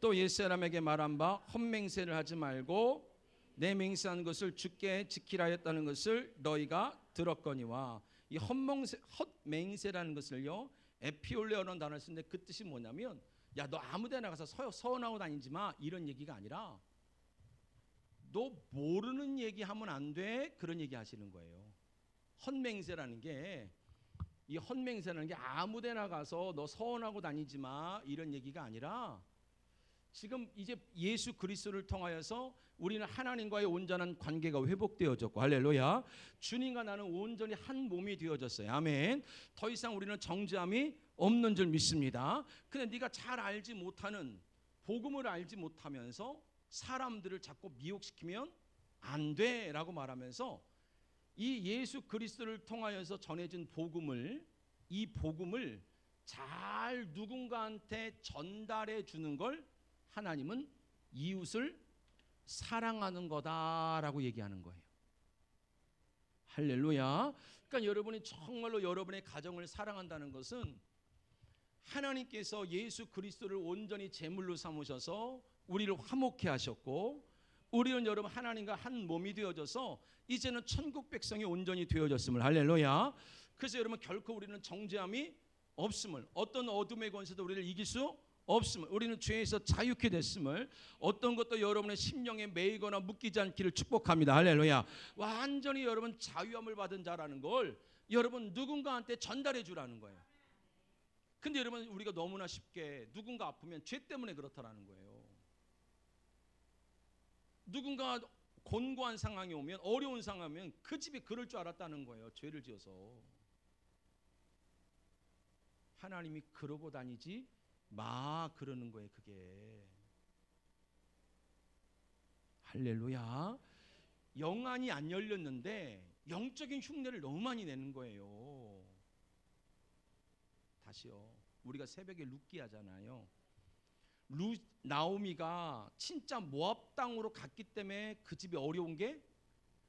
또 옛사람에게 말한 바 헛맹세를 하지 말고 내 맹세한 것을 주께 지키라 했다는 것을 너희가 들었거니와. 이 헛맹세라는 것을요, 에피올레어라는 단어를 쓰는데 그 뜻이 뭐냐면, 야 너 아무데나 가서 서원하고 다니지 마, 이런 얘기가 아니라 너 모르는 얘기하면 안 돼, 그런 얘기 하시는 거예요. 헛맹세라는 게, 이 헛맹세라는 게 아무데나 가서 너 서원하고 다니지 마, 이런 얘기가 아니라 지금 이제 예수 그리스도를 통하여서 우리는 하나님과의 온전한 관계가 회복되어졌고, 할렐루야. 주님과 나는 온전히 한 몸이 되어졌어요. 아멘. 더 이상 우리는 정죄함이 없는 줄 믿습니다. 근데 네가 잘 알지 못하는, 복음을 알지 못하면서 사람들을 자꾸 미혹시키면 안 돼라고 말하면서, 이 예수 그리스도를 통하여서 전해진 복음을, 이 복음을 잘 누군가한테 전달해 주는 걸 하나님은 이웃을 사랑하는 거다라고 얘기하는 거예요. 할렐루야. 그러니까 여러분이 정말로 여러분의 가정을 사랑한다는 것은 하나님께서 예수 그리스도를 온전히 제물로 삼으셔서 우리를 화목케 하셨고, 우리는 여러분 하나님과 한 몸이 되어져서 이제는 천국 백성이 온전히 되어졌음을, 할렐루야. 그래서 여러분 결코 우리는 정죄함이 없음을, 어떤 어둠의 권세도 우리를 이길 수 없음을, 우리는 죄에서 자유케 됐음을, 어떤 것도 여러분의 심령에 매이거나 묶이지 않기를 축복합니다. 할렐루야. 완전히 여러분 자유함을 받은 자라는 걸 여러분 누군가한테 전달해 주라는 거예요. 근데 여러분 우리가 너무나 쉽게 누군가 아프면 죄 때문에 그렇다라는 거예요. 누군가 곤고한 상황이 오면, 어려운 상황이면 그 집이 그럴 줄 알았다는 거예요. 죄를 지어서. 하나님이 그러고 다니지 마, 그러는 거예요. 그게 할렐루야. 영안이 안 열렸는데 영적인 흉내를 너무 많이 내는 거예요. 다시요. 우리가 새벽에 룻기 하잖아요. 나오미가 진짜 모압 땅으로 갔기 때문에 그 집이 어려운 게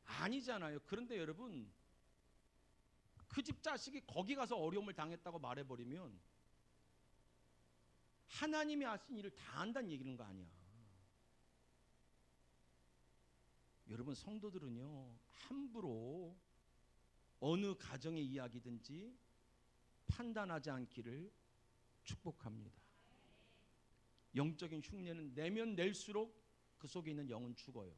아니잖아요. 그런데 여러분 그 집 자식이 거기 가서 어려움을 당했다고 말해버리면 하나님이 하신 일을 다 한다는 얘기는 거 아니야. 여러분 성도들은요, 함부로 어느 가정의 이야기든지 판단하지 않기를 축복합니다. 영적인 흉내는 내면 낼수록 그 속에 있는 영은 죽어요.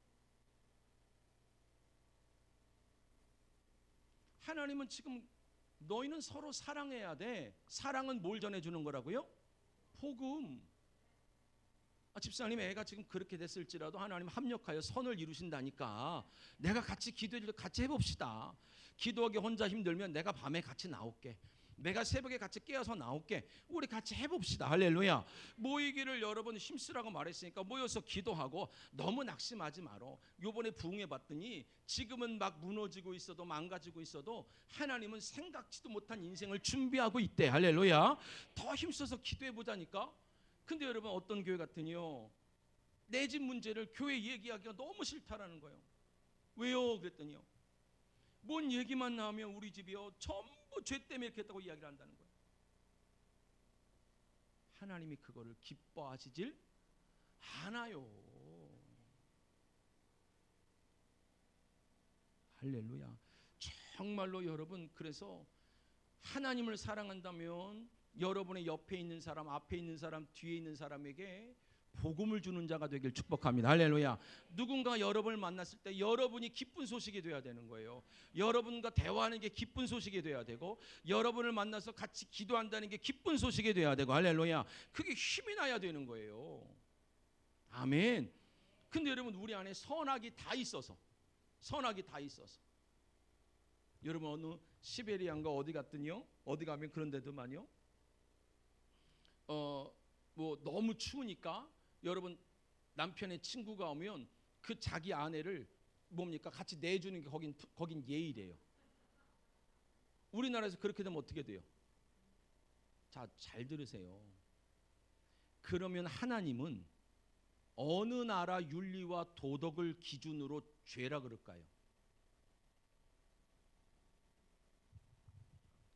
하나님은 지금 너희는 서로 사랑해야 돼. 사랑은 뭘 전해주는 거라고요? 복음. 집사님 애가 지금 그렇게 됐을지라도 하나님 합력하여 선을 이루신다니까 내가 같이 기도해 같이 해봅시다. 기도하기 혼자 힘들면 내가 밤에 같이 나올게. 내가 새벽에 같이 깨어서 나올게. 우리 같이 해봅시다. 할렐루야. 모이기를 여러분 힘쓰라고 말했으니까 모여서 기도하고 너무 낙심하지 마라. 요번에 부흥해 봤더니 지금은 막 무너지고 있어도 망가지고 있어도 하나님은 생각지도 못한 인생을 준비하고 있대. 할렐루야. 더 힘써서 기도해 보자니까. 근데 여러분 어떤 교회 같으니요, 내 집 문제를 교회 얘기하기가 너무 싫다라는 거예요. 왜요? 그랬더니요, 뭔 얘기만 나오면 우리 집이요 전부 죄 때문에 이렇게 했다고 이야기를 한다는 거예요. 하나님이 그거를 기뻐하시질 않아요. 할렐루야. 정말로 여러분, 그래서 하나님을 사랑한다면 여러분의 옆에 있는 사람, 앞에 있는 사람, 뒤에 있는 사람에게 복음을 주는 자가 되길 축복합니다. 할렐루야. 누군가 여러분을 만났을 때 여러분이 기쁜 소식이 돼야 되는 거예요. 여러분과 대화하는 게 기쁜 소식이 돼야 되고, 여러분을 만나서 같이 기도한다는 게 기쁜 소식이 돼야 되고, 할렐루야. 그게 힘이 나야 되는 거예요. 아멘. 근데 여러분 우리 안에 선악이 다 있어서, 여러분 어느 시베리아인가 어디 갔더니요, 어디 가면 그런 데도만요. 뭐 너무 추우니까 여러분 남편의 친구가 오면 그 자기 아내를 뭡니까 같이 내주는 게 거긴 예의래요. 우리나라에서 그렇게 되면 어떻게 돼요? 자, 잘 들으세요. 그러면 하나님은 어느 나라 윤리와 도덕을 기준으로 죄라 그럴까요?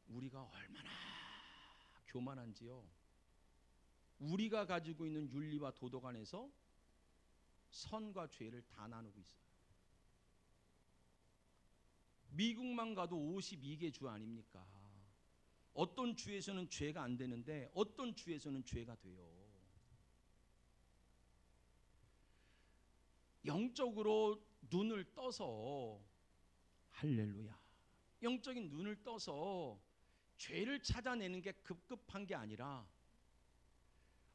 우리가 얼마나 교만한지요. 우리가 가지고 있는 윤리와 도덕 안에서 선과 죄를 다 나누고 있어요. 미국만 가도 52개 주 아닙니까? 어떤 주에서는 죄가 안 되는데 어떤 주에서는 죄가 돼요. 영적으로 눈을 떠서 할렐루야. 영적인 눈을 떠서 죄를 찾아내는 게 급급한 게 아니라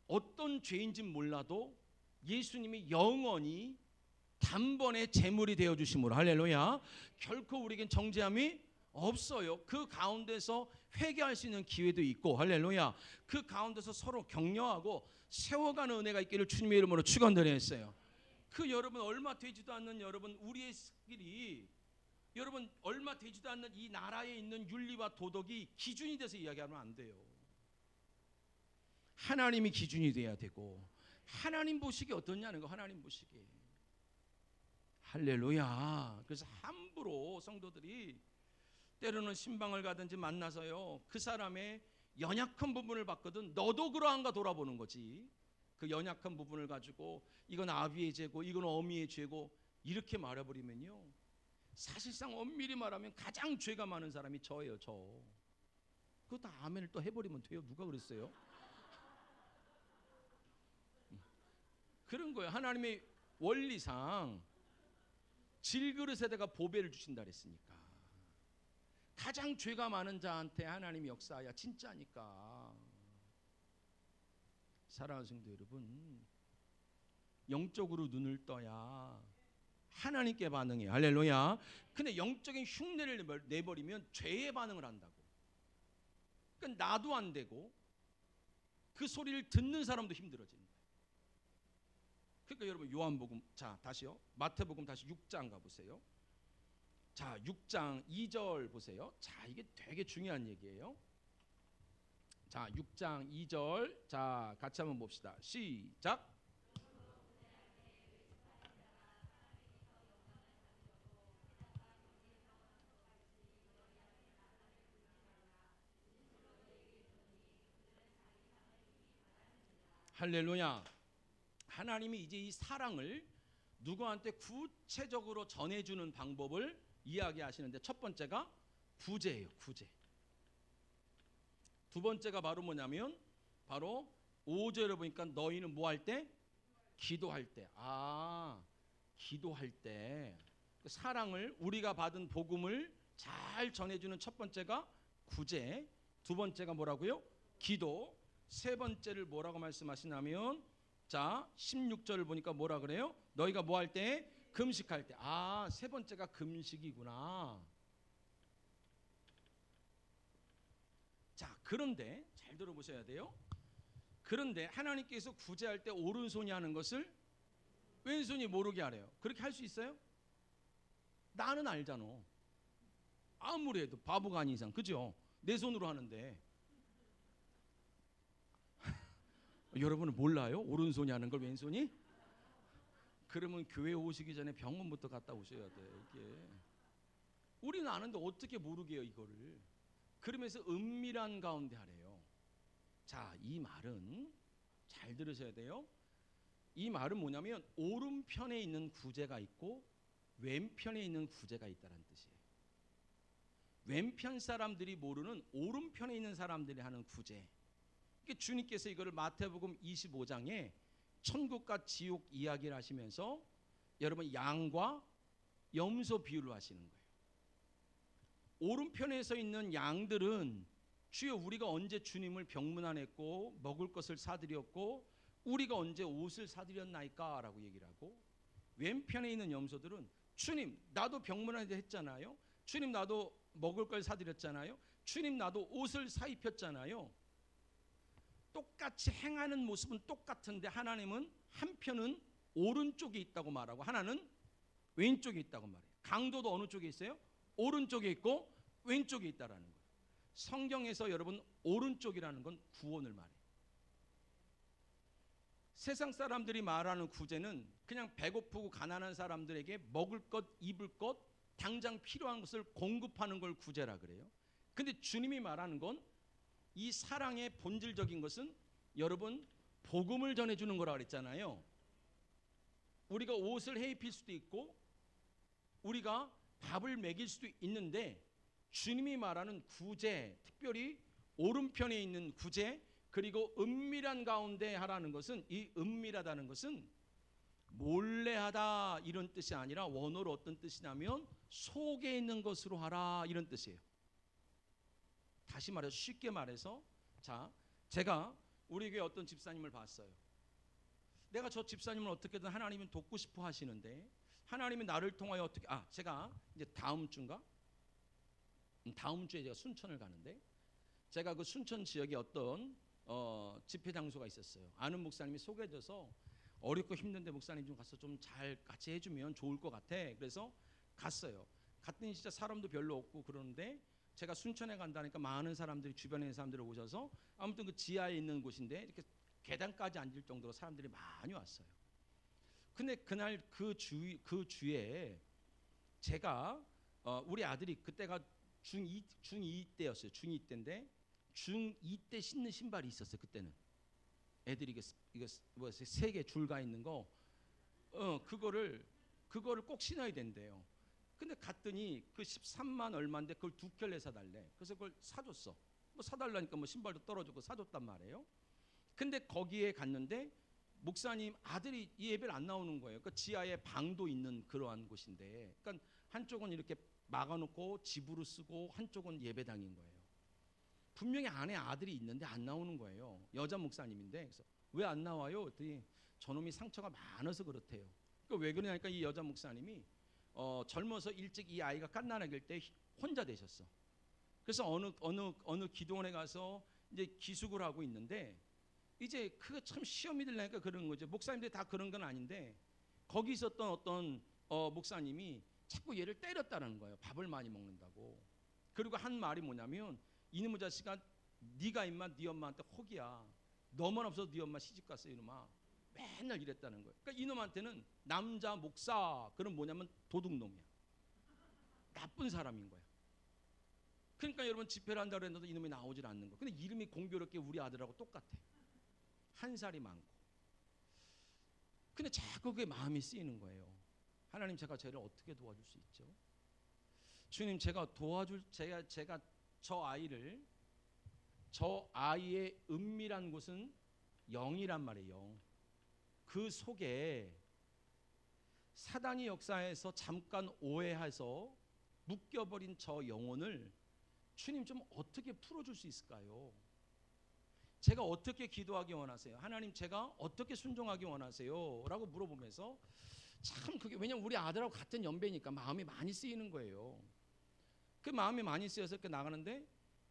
어떤 죄인지 몰라도 예수님이 영원히 단번에 제물이 되어 주심으로 할렐루야. 결코 우리에겐 정죄함이 없어요. 그 가운데서 회개할 수 있는 기회도 있고 할렐루야. 그 가운데서 서로 격려하고 세워가는 은혜가 있기를 주님의 이름으로 축원드리겠어요. 그 여러분 얼마 되지도 않는 여러분 우리의 길이 여러분 얼마 되지도 않는 이 나라에 있는 윤리와 도덕이 기준이 돼서 이야기하면 안 돼요. 하나님이 기준이 돼야 되고 하나님 보시기 어떠냐는 거 하나님 보시기. 할렐루야. 그래서 함부로 성도들이 때로는 신방을 가든지 만나서요 그 사람의 연약한 부분을 봤거든 너도 그러한가 돌아보는 거지. 그 연약한 부분을 가지고 이건 아비의 죄고 이건 어미의 죄고 이렇게 말해버리면요 사실상 엄밀히 말하면 가장 죄가 많은 사람이 저예요. 저. 그거 다 아멘을 또 해버리면 돼요. 누가 그랬어요? 그런 거예요. 하나님의 원리상 질그릇에다가 보배를 주신다 그랬으니까. 가장 죄가 많은 자한테 하나님이 역사하야 진짜니까. 사랑하는 성도 여러분, 영적으로 눈을 떠야 하나님께 반응해요. 할렐루야. 근데 영적인 흉내를 내버리면 죄에 반응을 한다고. 그러니까 나도 안 되고 그 소리를 듣는 사람도 힘들어지는 거예요. 그러니까 여러분 요한복음 자 다시요. 마태복음 다시 6장 가보세요. 자 6장 2절 보세요. 자 이게 되게 중요한 얘기예요. 자 6장 2절 자 같이 한번 봅시다. 시작. 할렐루야. 하나님이 이제 이 사랑을 누구한테 구체적으로 전해주는 방법을 이야기하시는데 첫 번째가 구제예요. 구제. 두 번째가 바로 뭐냐면 바로 5절에 보니까 너희는 뭐 할 때? 기도할 때. 아, 기도할 때 사랑을 우리가 받은 복음을 잘 전해주는 첫 번째가 구제. 두 번째가 뭐라고요? 기도. 세 번째를 뭐라고 말씀하시냐면 자 16절을 보니까 뭐라 그래요? 너희가 뭐 할 때? 금식할 때. 아, 세 번째가 금식이구나. 자 그런데 잘 들어보셔야 돼요. 그런데 하나님께서 구제할 때 오른손이 하는 것을 왼손이 모르게 하래요. 그렇게 할 수 있어요? 나는 알잖아. 아무리 해도 바보가 아닌 이상 그죠? 내 손으로 하는데 여러분은 몰라요? 오른손이 하는 걸 왼손이? 그러면 교회 오시기 전에 병원부터 갔다 오셔야 돼. 이게 우리는 아는데 어떻게 모르게 해요 이거를. 그러면서 은밀한 가운데 하래요. 자, 이 말은 잘 들으셔야 돼요. 이 말은 뭐냐면 오른편에 있는 구제가 있고 왼편에 있는 구제가 있다는 뜻이에요. 왼편 사람들이 모르는 오른편에 있는 사람들이 하는 구제. 주님께서 이거를 마태복음 25장에 천국과 지옥 이야기를 하시면서 여러분 양과 염소 비유를 하시는 거예요. 오른편에 서 있는 양들은 주여 우리가 언제 주님을 병문안했고 먹을 것을 사드렸고 우리가 언제 옷을 사드렸나이까 라고 얘기를 하고 왼편에 있는 염소들은 주님 나도 병문안에 했잖아요. 주님 나도 먹을 걸 사드렸잖아요. 주님 나도 옷을 사 입혔잖아요. 똑같이 행하는 모습은 똑같은데 하나님은 한편은 오른쪽에 있다고 말하고 하나는 왼쪽에 있다고 말해요. 강도도 어느 쪽에 있어요? 오른쪽에 있고 왼쪽에 있다라는 거예요. 성경에서 여러분 오른쪽이라는 건 구원을 말해요. 세상 사람들이 말하는 구제는 그냥 배고프고 가난한 사람들에게 먹을 것, 입을 것, 당장 필요한 것을 공급하는 걸 구제라 그래요. 근데 주님이 말하는 건 이 사랑의 본질적인 것은 여러분 복음을 전해주는 거라 그랬잖아요. 우리가 옷을 해 입힐 수도 있고 우리가 밥을 먹일 수도 있는데 주님이 말하는 구제, 특별히 오른편에 있는 구제, 그리고 은밀한 가운데 하라는 것은, 이 은밀하다는 것은 몰래 하다 이런 뜻이 아니라 원어로 어떤 뜻이냐면 속에 있는 것으로 하라 이런 뜻이에요. 다시 말해서 쉽게 말해서, 자, 제가 우리 교회 어떤 집사님을 봤어요. 내가 저 집사님을 어떻게든 하나님은 돕고 싶어 하시는데 하나님이 나를 통하여 어떻게, 제가 이제 다음 주인가? 다음 주에 제가 순천을 가는데 제가 그 순천 지역에 어떤 집회 장소가 있었어요. 아는 목사님이 소개해줘서 어렵고 힘든데 목사님 좀 가서 좀 잘 같이 해주면 좋을 것 같아. 그래서 갔어요. 갔더니 진짜 사람도 별로 없고 그러는데 제가 순천에 간다니까 많은 사람들이, 주변에 있는 사람들이 오셔서 아무튼 그 지하에 있는 곳인데 이렇게 계단까지 앉을 정도로 사람들이 많이 왔어요. 근데 그날 그 주에 제가 우리 아들이 그때가 중2 때였어요. 중2 때인데 중2 때 신는 신발이 있었어요. 그때는 애들이 이거 뭐 세 개 줄가 있는 거, 그거를 꼭 신어야 된대요. 근데 갔더니 그 13만 얼마인데 그걸 2켤레 사달래. 그래서 그걸 사줬어. 뭐 사달라니까 뭐 신발도 떨어지고 사줬단 말이에요. 근데 거기에 갔는데 목사님 아들이 이 예배를 안 나오는 거예요. 그 지하에 방도 있는 그러한 곳인데, 그러니까 한쪽은 이렇게 막아놓고 집으로 쓰고 한쪽은 예배당인 거예요. 분명히 안에 아들이 있는데 안 나오는 거예요. 여자 목사님인데. 그래서 왜 안 나와요? 그랬더니 저놈이 상처가 많아서 그렇대요. 그러니까 왜 그러냐니까 이 여자 목사님이 젊어서 일찍 이 아이가 갓난아기일 때 혼자 되셨어. 그래서 어느 기도원에 가서 이제 기숙을 하고 있는데 이제 그거 참 시험이 들려니까 그런 거죠. 목사님들이 다 그런 건 아닌데 거기 있었던 어떤 목사님이 자꾸 얘를 때렸다는 거예요. 밥을 많이 먹는다고. 그리고 한 말이 뭐냐면 이놈의 자식아, 네가 임마 네 엄마한테 혹이야. 너만 없어도 네 엄마 시집 갔어 이놈아. 맨날 이랬다는 거예요. 그러니까 이놈한테는 남자 목사 그럼 뭐냐면 도둑놈이야. 나쁜 사람인 거야. 그러니까 여러분 집회를 한다고 했는데도 이놈이 나오질 않는 거예요. 근데 이름이 공교롭게 우리 아들하고 똑같아. 한 살이 많고. 근데 자꾸 그게 마음이 쓰이는 거예요. 하나님, 제가 쟤를 어떻게 도와줄 수 있죠? 주님, 제가 저 아이의 은밀한 곳은 영이란 말이에요. 그 속에 사단이 역사에서 잠깐 오해해서 묶여버린 저 영혼을 주님 좀 어떻게 풀어줄 수 있을까요? 제가 어떻게 기도하기 원하세요? 하나님, 제가 어떻게 순종하기 원하세요? 라고 물어보면서 참 그게, 왜냐면 우리 아들하고 같은 연배니까 마음이 많이 쓰이는 거예요. 그 마음이 많이 쓰여서 이렇게 나가는데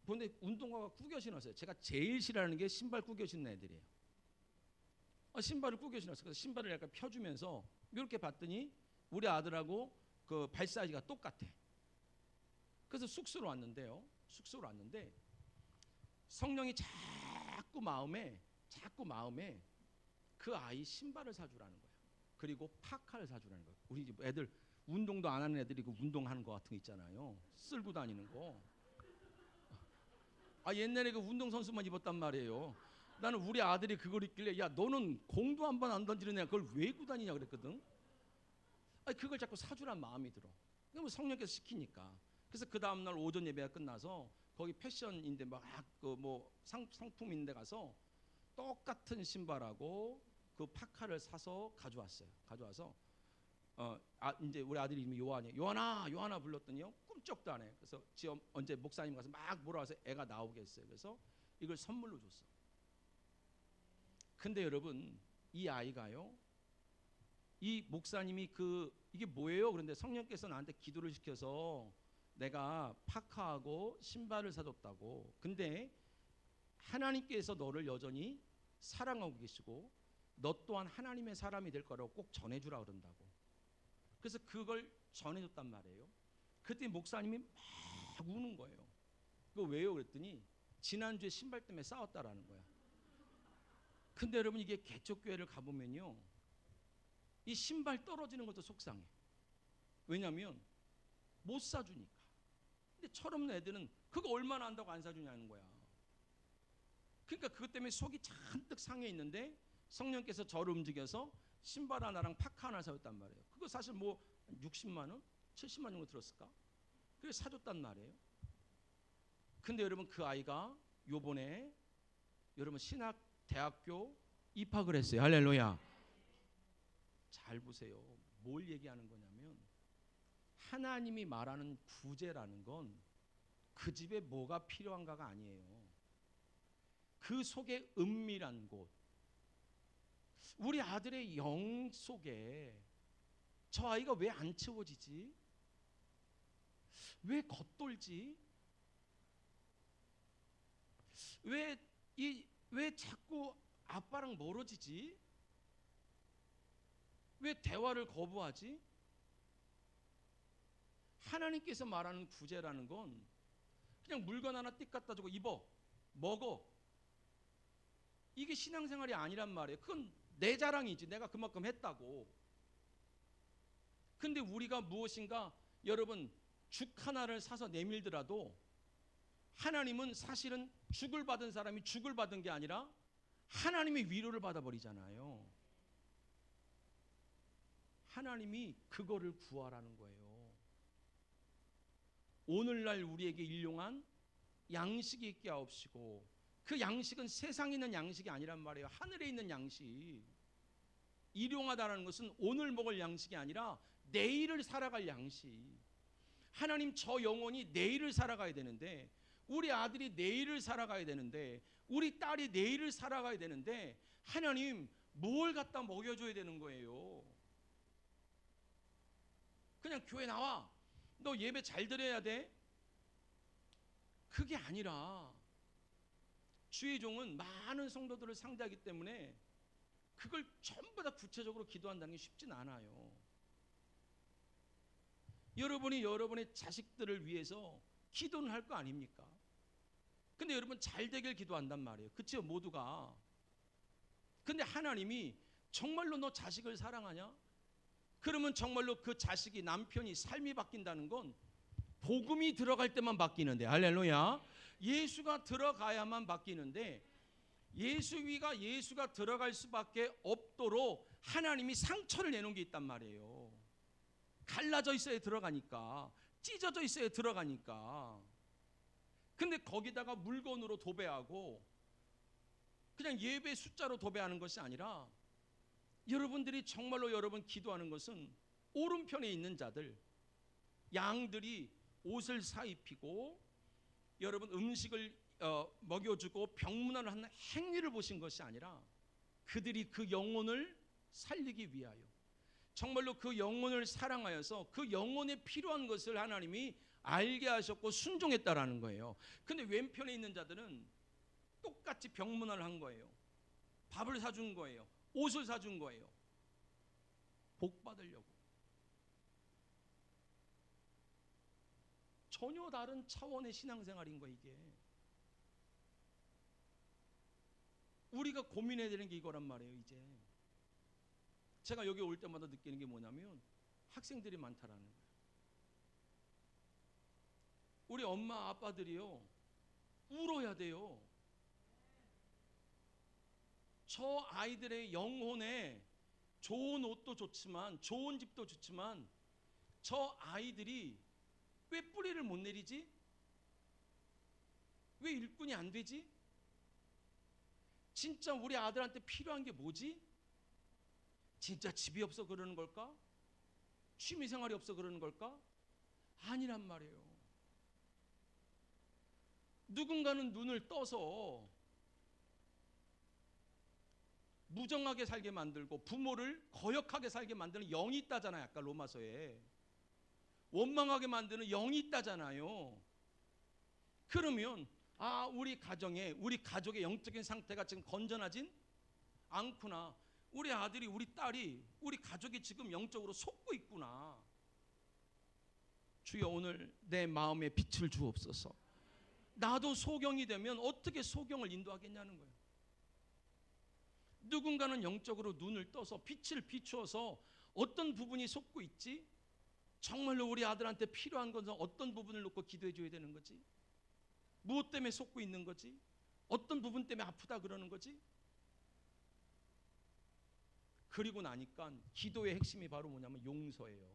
근데 운동화가 구겨 신었어요. 제가 제일 싫어하는 게 신발 구겨 신는 애들이에요. 신발을 구겨 신었어요. 그래서 신발을 약간 펴주면서 이렇게 봤더니 우리 아들하고 그 발 사이즈가 똑같아. 그래서 숙소로 왔는데 성령이 자꾸 마음에 그 아이 신발을 사주라는 거예요. 그리고 파카를 사주라는 거예요. 우리 집 애들 운동도 안 하는 애들이 그 운동하는 거 같은 거 있잖아요. 쓸고 다니는 거. 옛날에 그 운동선수만 입었단 말이에요. 나는 우리 아들이 그걸 입길래, 야 너는 공도 한 번 안 던지는 애가 그걸 왜 입고 다니냐 그랬거든. 그걸 자꾸 사주란 마음이 들어. 그러면 성령께서 시키니까. 그래서 그 다음날 오전 예배가 끝나서 거기 패션인데 막 그 뭐 상품인데 가서 똑같은 신발하고 그 파카를 사서 가져와서 이제 우리 아들이 이름이 요한이에요. 요한아 불렀더니요 꿈쩍도 안 해. 그래서 지금 언제 목사님 가서 막 몰아와서 애가 나오게 했어요. 그래서 이걸 선물로 줬어. 근데 여러분, 이 아이가요, 이 목사님이 이게 뭐예요? 그런데 성령께서 나한테 기도를 시켜서 내가 파카하고 신발을 사줬다고. 근데 하나님께서 너를 여전히 사랑하고 계시고 너 또한 하나님의 사람이 될 거라고 꼭 전해주라 그런다고. 그래서 그걸 전해줬단 말이에요. 그때 목사님이 막 우는 거예요. 그거 왜요? 그랬더니 지난주에 신발 때문에 싸웠다라는 거야. 근데 여러분 이게 개척교회를 가보면요, 이 신발 떨어지는 것도 속상해. 왜냐하면 못 사주니까. 근데 철없는 애들은 그거 얼마나 한다고 안 사주냐는 거야. 그러니까 그것 때문에 속이 잔뜩 상해 있는데 성령께서 저를 움직여서 신발 하나랑 파카 하나 사줬단 말이에요. 그거 사실 뭐 60만 원, 70만 원 정도 들었을까? 그래서 사줬단 말이에요. 근데 여러분 그 아이가 요번에 여러분 신학 대학교 입학을 했어요. 할렐루야. 잘 보세요. 뭘 얘기하는 거냐면 하나님이 말하는 구제라는 건 그 집에 뭐가 필요한가가 아니에요. 그 속에 은밀한 곳, 우리 아들의 영 속에 저 아이가 왜 안 채워지지? 왜 겉돌지? 왜 자꾸 아빠랑 멀어지지? 왜 대화를 거부하지? 하나님께서 말하는 구제라는 건 그냥 물건 하나 띡 갖다 주고 입어, 먹어, 이게 신앙생활이 아니란 말이에요. 그건 내 자랑이지. 내가 그만큼 했다고. 근데 우리가 무엇인가 여러분 죽 하나를 사서 내밀더라도 하나님은 사실은 죽을 받은 사람이 죽을 받은 게 아니라 하나님의 위로를 받아버리잖아요. 하나님이 그거를 구하라는 거예요. 오늘날 우리에게 일용한 양식이 있게 하옵시고, 그 양식은 세상에 있는 양식이 아니란 말이에요. 하늘에 있는 양식. 일용하다는 것은 오늘 먹을 양식이 아니라 내일을 살아갈 양식. 하나님, 저 영혼이 내일을 살아가야 되는데, 우리 아들이 내일을 살아가야 되는데, 우리 딸이 내일을 살아가야 되는데, 하나님 뭘 갖다 먹여줘야 되는 거예요. 그냥 교회 나와, 너 예배 잘 드려야 돼, 그게 아니라 주의 종은 많은 성도들을 상대하기 때문에 그걸 전부 다 구체적으로 기도한다는 게 쉽진 않아요. 여러분이 여러분의 자식들을 위해서 기도는 할 거 아닙니까? 근데 여러분 잘 되길 기도한단 말이에요. 그치요? 모두가. 근데 하나님이 정말로 너 자식을 사랑하냐? 그러면 정말로 그 자식이, 남편이 삶이 바뀐다는 건 복음이 들어갈 때만 바뀌는데, 할렐루야. 예수가 들어가야만 바뀌는데, 예수가 들어갈 수밖에 없도록 하나님이 상처를 내놓은 게 있단 말이에요. 갈라져 있어야 들어가니까, 찢어져 있어야 들어가니까. 근데 거기다가 물건으로 도배하고 그냥 예배 숫자로 도배하는 것이 아니라, 여러분들이 정말로 여러분 기도하는 것은 오른편에 있는 자들, 양들이 옷을 사입히고 여러분 음식을 먹여주고 병문안을 하는 행위를 보신 것이 아니라 그들이 그 영혼을 살리기 위하여 정말로 그 영혼을 사랑하여서 그 영혼에 필요한 것을 하나님이 알게 하셨고 순종했다라는 거예요. 근데 왼편에 있는 자들은 똑같이 병문안을 한 거예요. 밥을 사준 거예요. 옷을 사준 거예요. 복 받으려고. 전혀 다른 차원의 신앙생활인 거예요. 이게 우리가 고민해야 되는 게 이거란 말이에요. 이제 제가 여기 올 때마다 느끼는 게 뭐냐면 학생들이 많다라는 거예요. 우리 엄마 아빠들이요, 울어야 돼요. 저 아이들의 영혼에 좋은 옷도 좋지만, 좋은 집도 좋지만, 저 아이들이 왜 뿌리를 못 내리지? 왜 일꾼이 안 되지? 진짜 우리 아들한테 필요한 게 뭐지? 진짜 집이 없어 그러는 걸까? 취미생활이 없어 그러는 걸까? 아니란 말이에요. 누군가는 눈을 떠서 무정하게 살게 만들고 부모를 거역하게 살게 만드는 영이 있다잖아요. 아까 로마서에. 원망하게 만드는 영이 있다잖아요. 그러면 우리 가정에, 우리 가족의 영적인 상태가 지금 건전하진 않구나. 우리 아들이, 우리 딸이, 우리 가족이 지금 영적으로 속고 있구나. 주여, 오늘 내 마음에 빛을 주옵소서. 나도 소경이 되면 어떻게 소경을 인도하겠냐는 거예요. 누군가는 영적으로 눈을 떠서 빛을 비추어서 어떤 부분이 속고 있지? 정말로 우리 아들한테 필요한 것은 어떤 부분을 놓고 기도해 줘야 되는 거지? 무엇 때문에 속고 있는 거지? 어떤 부분 때문에 아프다 그러는 거지? 그리고 나니까 기도의 핵심이 바로 뭐냐면 용서예요.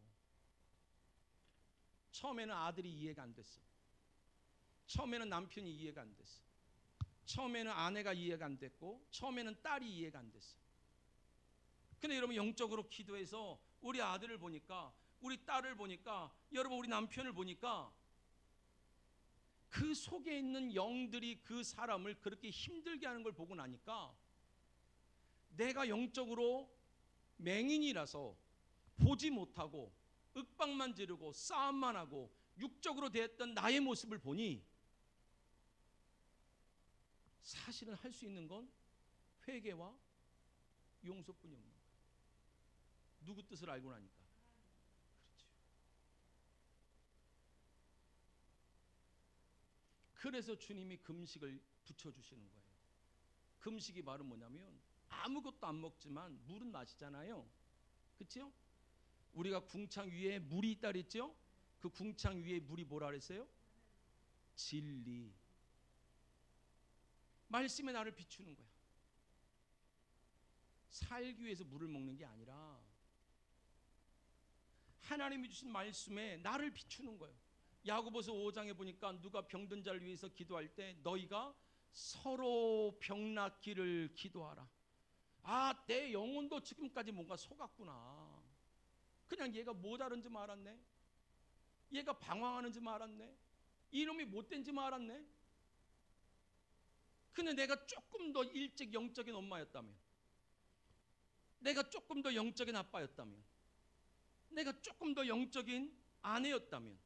처음에는 아들이 이해가 안 됐어. 처음에는 남편이 이해가 안 됐어. 처음에는 아내가 이해가 안 됐고, 처음에는 딸이 이해가 안 됐어. 근데 여러분, 영적으로 기도해서 우리 아들을 보니까, 우리 딸을 보니까, 여러분 우리 남편을 보니까 그 속에 있는 영들이 그 사람을 그렇게 힘들게 하는 걸 보고 나니까 내가 영적으로 맹인이라서 보지 못하고 윽박만 지르고 싸움만 하고 육적으로 대했던 나의 모습을 보니 사실은 할 수 있는 건 회개와 용서뿐이 없는 거예요. 누구 뜻을 알고 나니까. 그렇죠. 그래서 주님이 금식을 붙여주시는 거예요. 금식이 바로 뭐냐면 아무것도 안 먹지만 물은 마시잖아요. 그렇죠? 우리가 궁창 위에 물이 있다 그랬죠? 그 궁창 위에 물이 뭐라 그랬어요? 진리. 말씀에 나를 비추는 거야. 살기 위해서 물을 먹는 게 아니라 하나님이 주신 말씀에 나를 비추는 거예요. 야고보서 5장에 보니까 누가 병든 자를 위해서 기도할 때 너희가 서로 병 낫기를 기도하라. 내 영혼도 지금까지 뭔가 속았구나. 그냥 얘가 모자른지 알았네. 얘가 방황하는지 알았네. 이놈이 못된지 알았네. 근데 내가 조금 더 일찍 영적인 엄마였다면, 내가 조금 더 영적인 아빠였다면, 내가 조금 더 영적인 아내였다면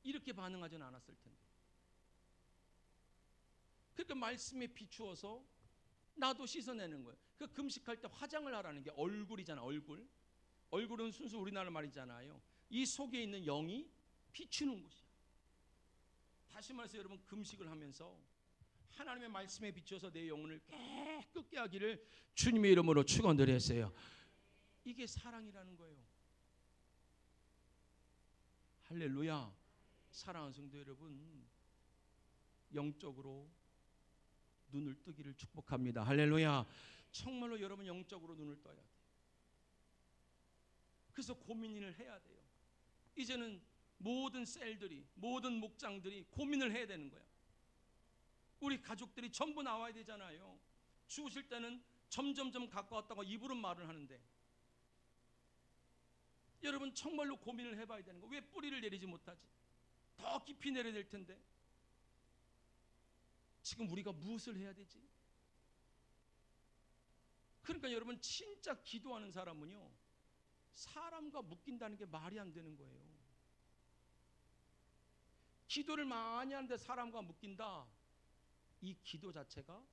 이렇게 반응하지는 않았을 텐데. 그러니까 말씀에 비추어서 나도 씻어내는 거예요. 그 금식할 때 화장을 하라는 게 얼굴이잖아. 얼굴은 순수 우리나라 말이잖아요. 이 속에 있는 영이 비추는 곳이야. 다시 말해서 여러분, 금식을 하면서 하나님의 말씀에 비추어서 내 영혼을 깨끗게 하기를 주님의 이름으로 축원드렸어요. 이게 사랑이라는 거예요. 할렐루야. 사랑하는 성도 여러분, 영적으로 눈을 뜨기를 축복합니다. 할렐루야. 정말로 여러분 영적으로 눈을 떠야 돼요. 그래서 고민을 해야 돼요. 이제는 모든 셀들이, 모든 목장들이 고민을 해야 되는 거야. 우리 가족들이 전부 나와야 되잖아요. 죽으실 때는 점점점 가까웠다고 입으로 말을 하는데 여러분 정말로 고민을 해봐야 되는 거야. 왜 뿌리를 내리지 못하지? 더 깊이 내려야 될 텐데 지금 우리가 무엇을 해야 되지? 그러니까 여러분, 진짜 기도하는 사람은요, 사람과 묶인다는 게 말이 안 되는 거예요. 기도를 많이 하는데 사람과 묶인다. 이 기도 자체가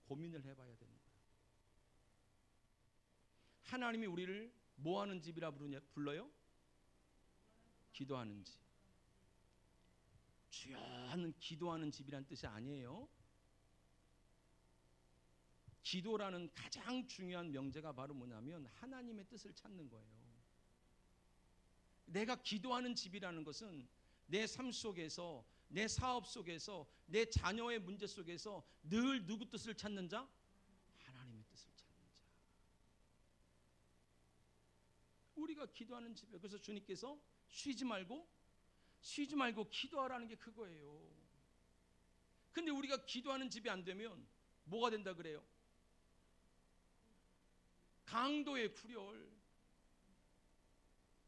고민을 해봐야 되는 거예요. 하나님이 우리를 뭐 하는 집이라 불러요? 기도하는 집. 주여 하는 기도하는 집이란 뜻이 아니에요. 기도라는 가장 중요한 명제가 바로 뭐냐면 하나님의 뜻을 찾는 거예요. 내가 기도하는 집이라는 것은 내 삶 속에서, 내 사업 속에서, 내 자녀의 문제 속에서 늘 누구 뜻을 찾는 자? 하나님의 뜻을 찾는 자. 우리가 기도하는 집이에요. 그래서 주님께서 쉬지 말고 기도하라는 게 그거예요. 근데 우리가 기도하는 집이 안 되면 뭐가 된다 그래요? 강도의 굴혈.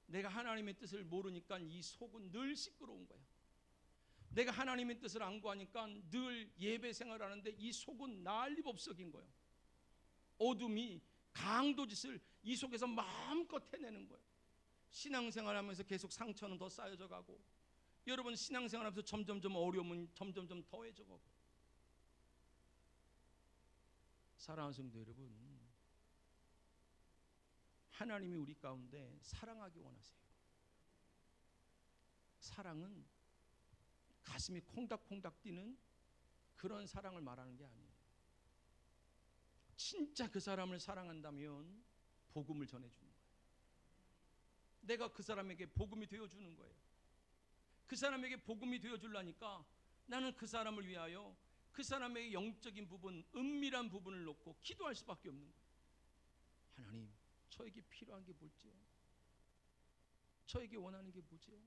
내가 하나님의 뜻을 모르니까 이 속은 늘 시끄러운 거야. 내가 하나님의 뜻을 안 구하니까 늘 예배 생활하는데 이 속은 난리법석인 거예요. 어둠이 강도짓을 이 속에서 마음껏 해내는 거예요. 신앙생활하면서 계속 상처는 더 쌓여져 가고, 여러분 신앙생활하면서 점점점 어려움은 점점점 더해져 가고. 사랑하는 성도 여러분, 하나님이 우리 가운데 사랑하기 원하세요. 사랑은 가슴이 콩닥콩닥 뛰는 그런 사랑을 말하는 게 아니에요. 진짜 그 사람을 사랑한다면 복음을 전해주는 거예요. 내가 그 사람에게 복음이 되어주는 거예요. 그 사람에게 복음이 되어주려니까 나는 그 사람을 위하여 그 사람의 영적인 부분, 은밀한 부분을 놓고 기도할 수밖에 없는 거예요. 하나님, 저에게 필요한 게 뭘지요? 저에게 원하는 게 뭐지요?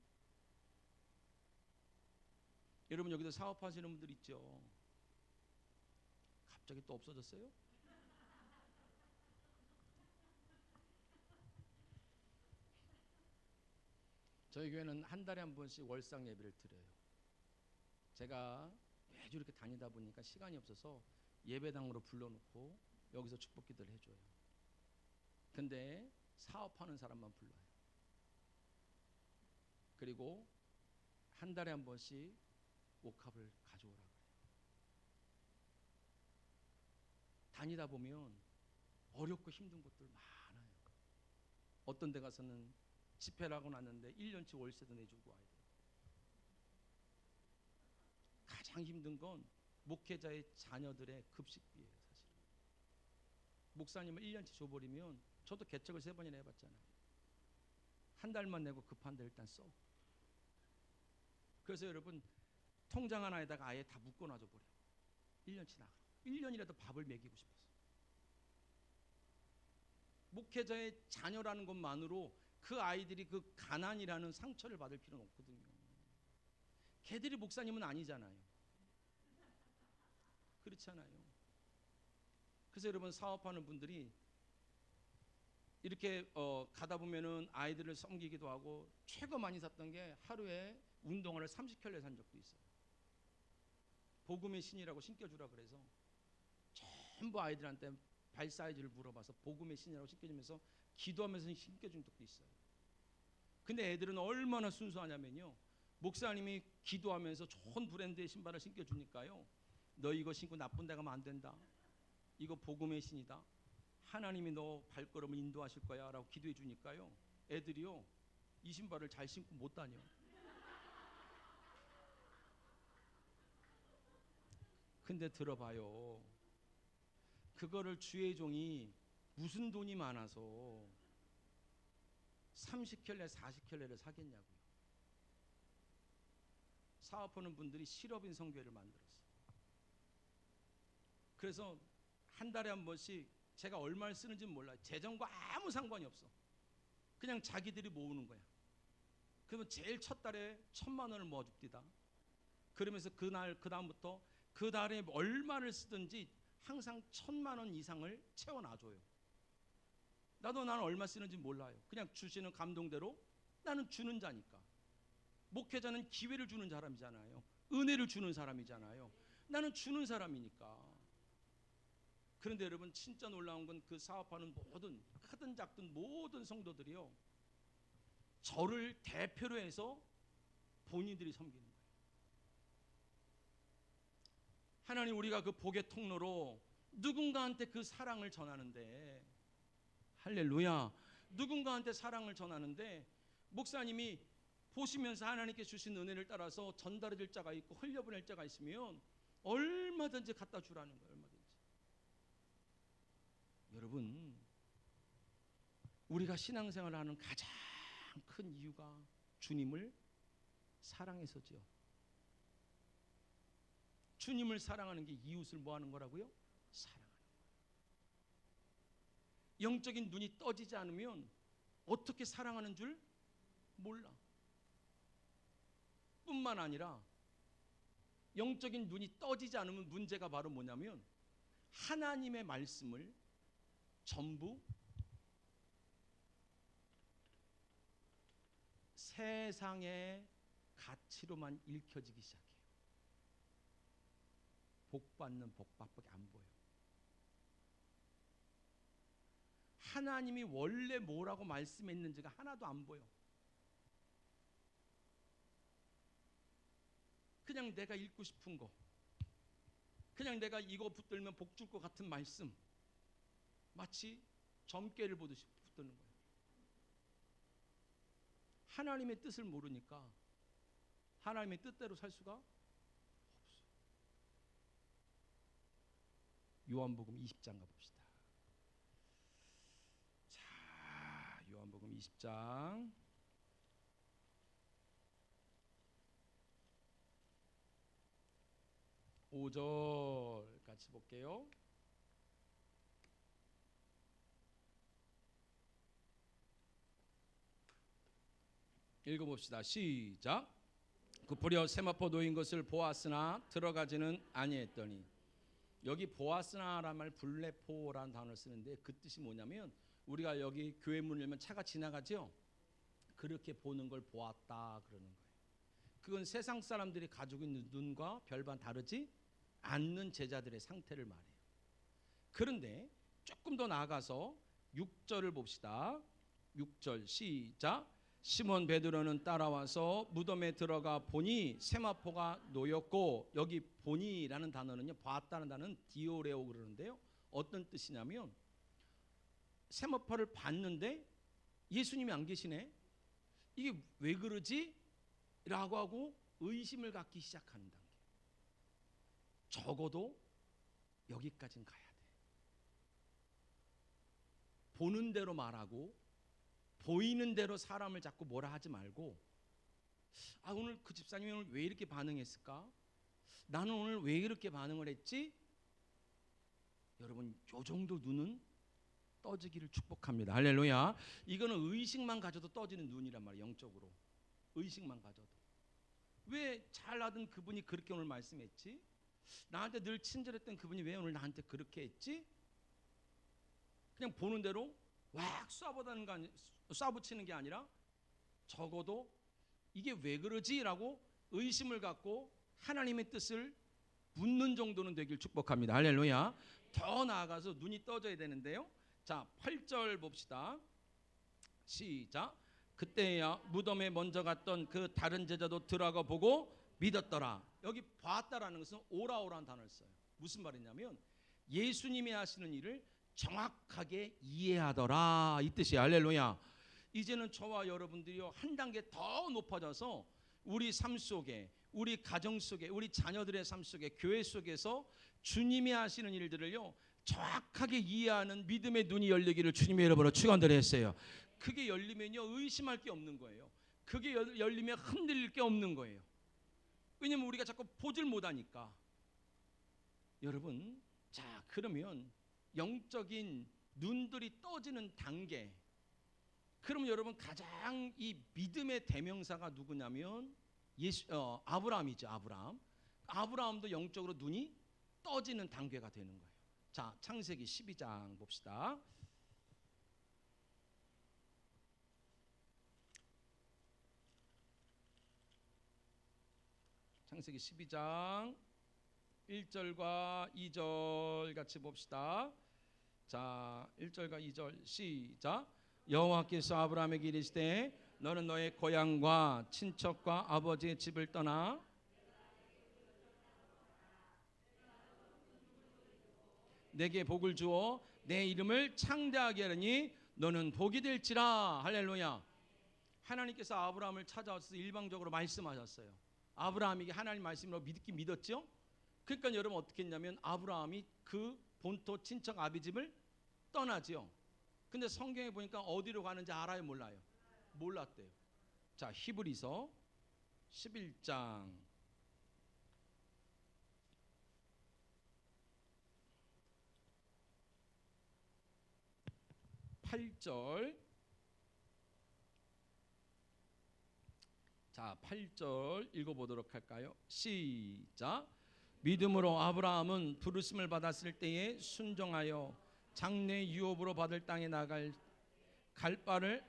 여러분 여기도 사업하시는 분들 있죠? 갑자기 또 없어졌어요? 저희 교회는 한 달에 한 번씩 월상 예배를 드려요. 제가 매주 이렇게 다니다 보니까 시간이 없어서 예배당으로 불러놓고 여기서 축복 기도를 해줘요. 근데 사업하는 사람만 불러요. 그리고 한 달에 한 번씩 옥합을 가져오라 그래요. 다니다 보면 어렵고 힘든 곳들 많아요. 어떤 데 가서는 집회를 하고 났는데 1년치 월세도 내주고 와야 돼요. 가장 힘든 건 목회자의 자녀들의 급식비예요. 사실 목사님을 1년치 줘버리면, 저도 개척을 3번이나 해봤잖아요. 한 달만 내고 급한 데 일단 써. 그래서 여러분 통장 하나에다가 아예 다 묶어놔줘 버려. 1년치 나가. 1년이라도 밥을 먹이고 싶어서. 목회자의 자녀라는 것만으로 그 아이들이 그 가난이라는 상처를 받을 필요는 없거든요. 걔들이 목사님은 아니잖아요. 그렇잖아요. 그래서 여러분 사업하는 분들이 이렇게 가다 보면은 아이들을 섬기기도 하고, 최고 많이 샀던 게 하루에 운동화를 30켤레 산 적도 있어요. 복음의 신이라고 신겨주라 그래서 전부 아이들한테 발 사이즈를 물어봐서 복음의 신이라고 신겨주면서 기도하면서 신겨준 적도 있어요. 근데 애들은 얼마나 순수하냐면요, 목사님이 기도하면서 좋은 브랜드의 신발을 신겨주니까요, 너 이거 신고 나쁜 데 가면 안 된다, 이거 복음의 신이다, 하나님이 너 발걸음을 인도하실 거야 라고 기도해 주니까요, 애들이요 이 신발을 잘 신고 못 다녀. 근데 들어봐요, 그거를 주의 종이 무슨 돈이 많아서 30켤레 40켤레를 사겠냐고요. 사업하는 분들이 실업인 성교회를 만들었어요. 그래서 한 달에 한 번씩, 제가 얼마를 쓰는지는 몰라요. 재정과 아무 상관이 없어. 그냥 자기들이 모으는 거야. 그러면 제일 첫 달에 1,000만 원을 모아줍디다. 그러면서 그날 그 다음부터 그 달에 얼마를 쓰든지 항상 1,000만 원 이상을 채워놔줘요. 나는 얼마 쓰는지 몰라요. 그냥 주시는 감동대로 나는 주는 자니까. 목회자는 기회를 주는 사람이잖아요. 은혜를 주는 사람이잖아요. 나는 주는 사람이니까. 그런데 여러분 진짜 놀라운 건 그 사업하는 모든 크든 작든 모든 성도들이요, 저를 대표로 해서 본인들이 섬기는 거예요. 하나님, 우리가 그 복의 통로로 누군가한테 그 사랑을 전하는데, 할렐루야, 누군가한테 사랑을 전하는데 목사님이 보시면서 하나님께 주신 은혜를 따라서 전달해 줄 자가 있고 흘려보낼 자가 있으면 얼마든지 갖다 주라는 거예요. 얼마든지. 여러분, 우리가 신앙생활을 하는 가장 큰 이유가 주님을 사랑해서죠. 주님을 사랑하는 게 이웃을 뭐 하는 거라고요? 사랑하는 거예요. 영적인 눈이 떠지지 않으면 어떻게 사랑하는 줄 몰라. 뿐만 아니라 영적인 눈이 떠지지 않으면 문제가 바로 뭐냐면, 하나님의 말씀을 전부 세상의 가치로만 읽혀지기 시작해요. 복 받는 복밖에 안 보여. 하나님이 원래 뭐라고 말씀했는지가 하나도 안 보여. 그냥 내가 읽고 싶은 거, 그냥 내가 이거 붙들면 복 줄 것 같은 말씀, 마치 점괘를 보듯이 붙드는 거예요. 하나님의 뜻을 모르니까 하나님의 뜻대로 살 수가 없어요. 요한복음 20장 가봅시다. 자, 요한복음 20장 5절 같이 볼게요. 읽어봅시다. 시작. 굽으려 세마포 놓인 것을 보았으나 들어가지는 아니했더니, 여기 보았으나라는 말 블레포라는 단어를 쓰는데 그 뜻이 뭐냐면, 우리가 여기 교회 문을 열면 차가 지나가죠. 그렇게 보는 걸 보았다 그러는 거예요. 그건 세상 사람들이 가지고 있는 눈과 별반 다르지 않는 제자들의 상태를 말해요. 그런데 조금 더 나아가서 6절을 봅시다. 6절 시작. 시몬 베드로는 따라와서 무덤에 들어가 보니 세마포가 놓였고, 여기 보니라는 단어는요, 봤다는 단어는 디오레오 그러는데요, 어떤 뜻이냐면 세마포를 봤는데 예수님이 안 계시네, 이게 왜 그러지? 라고 하고 의심을 갖기 시작하는 단계. 적어도 여기까지는 가야 돼. 보는 대로 말하고 보이는 대로 사람을 자꾸 뭐라 하지 말고, 오늘 그 집사님이 오늘 왜 이렇게 반응했을까? 나는 오늘 왜 이렇게 반응을 했지? 여러분, 요 정도 눈은 떠지기를 축복합니다. 할렐루야. 이거는 의식만 가져도 떠지는 눈이란 말이에요. 영적으로 의식만 가져도. 왜 잘하던 그분이 그렇게 오늘 말씀했지? 나한테 늘 친절했던 그분이 왜 오늘 나한테 그렇게 했지? 그냥 보는 대로 왁 쏴붙이는 게 아니라 적어도 이게 왜 그러지라고 의심을 갖고 하나님의 뜻을 묻는 정도는 되길 축복합니다. 할렐루야. 더 나아가서 눈이 떠져야 되는데요. 자, 8절 봅시다. 시작. 그때야 무덤에 먼저 갔던 그 다른 제자도 들어가 보고 믿었더라. 여기 봤다라는 것은 오라오라는 단어를 써요. 무슨 말이냐면 예수님이 하시는 일을 정확하게 이해하더라, 이 뜻이에요. 할렐루야. 이제는 저와 여러분들이요, 한 단계 더 높아져서 우리 삶 속에, 우리 가정 속에, 우리 자녀들의 삶 속에, 교회 속에서 주님이 하시는 일들을요 정확하게 이해하는 믿음의 눈이 열리기를 주님의 이름으로 축원드렸어요. 그게 열리면요 의심할 게 없는 거예요. 그게 열리면 흔들릴 게 없는 거예요. 왜냐면 우리가 자꾸 보질 못하니까. 여러분, 자, 그러면 영적인 눈들이 떠지는 단계, 그러면 여러분 가장 이 믿음의 대명사가 누구냐면 아브라함이죠. 아브라함도 영적으로 눈이 떠지는 단계가 되는 거예요. 자, 창세기 12장 봅시다. 창세기 12장 1절과 2절 같이 봅시다. 자, 1절과 2절 시작. 여호와께서 아브라함에게 이르시되 너는 너의 고향과 친척과 아버지의 집을 떠나 내게 복을 주어 내 이름을 창대하게 하려니 너는 복이 될지라. 할렐루야. 하나님께서 아브라함을 찾아와서 일방적으로 말씀하셨어요. 아브라함에게 하나님 말씀으로 믿었죠. 그러니까 여러분 어떻게 했냐면 아브라함이 그 본토 친척 아비 집을 떠나죠. 근데 성경에 보니까 어디로 가는지 알아요, 몰라요? 몰랐대요. 자, 히브리서 11장 8절. 자, 8절 읽어보도록 할까요? 시작. 믿음으로 아브라함은 부르심을 받았을 때에 순종하여 장래 유업으로 받을 땅에 나갈 바를.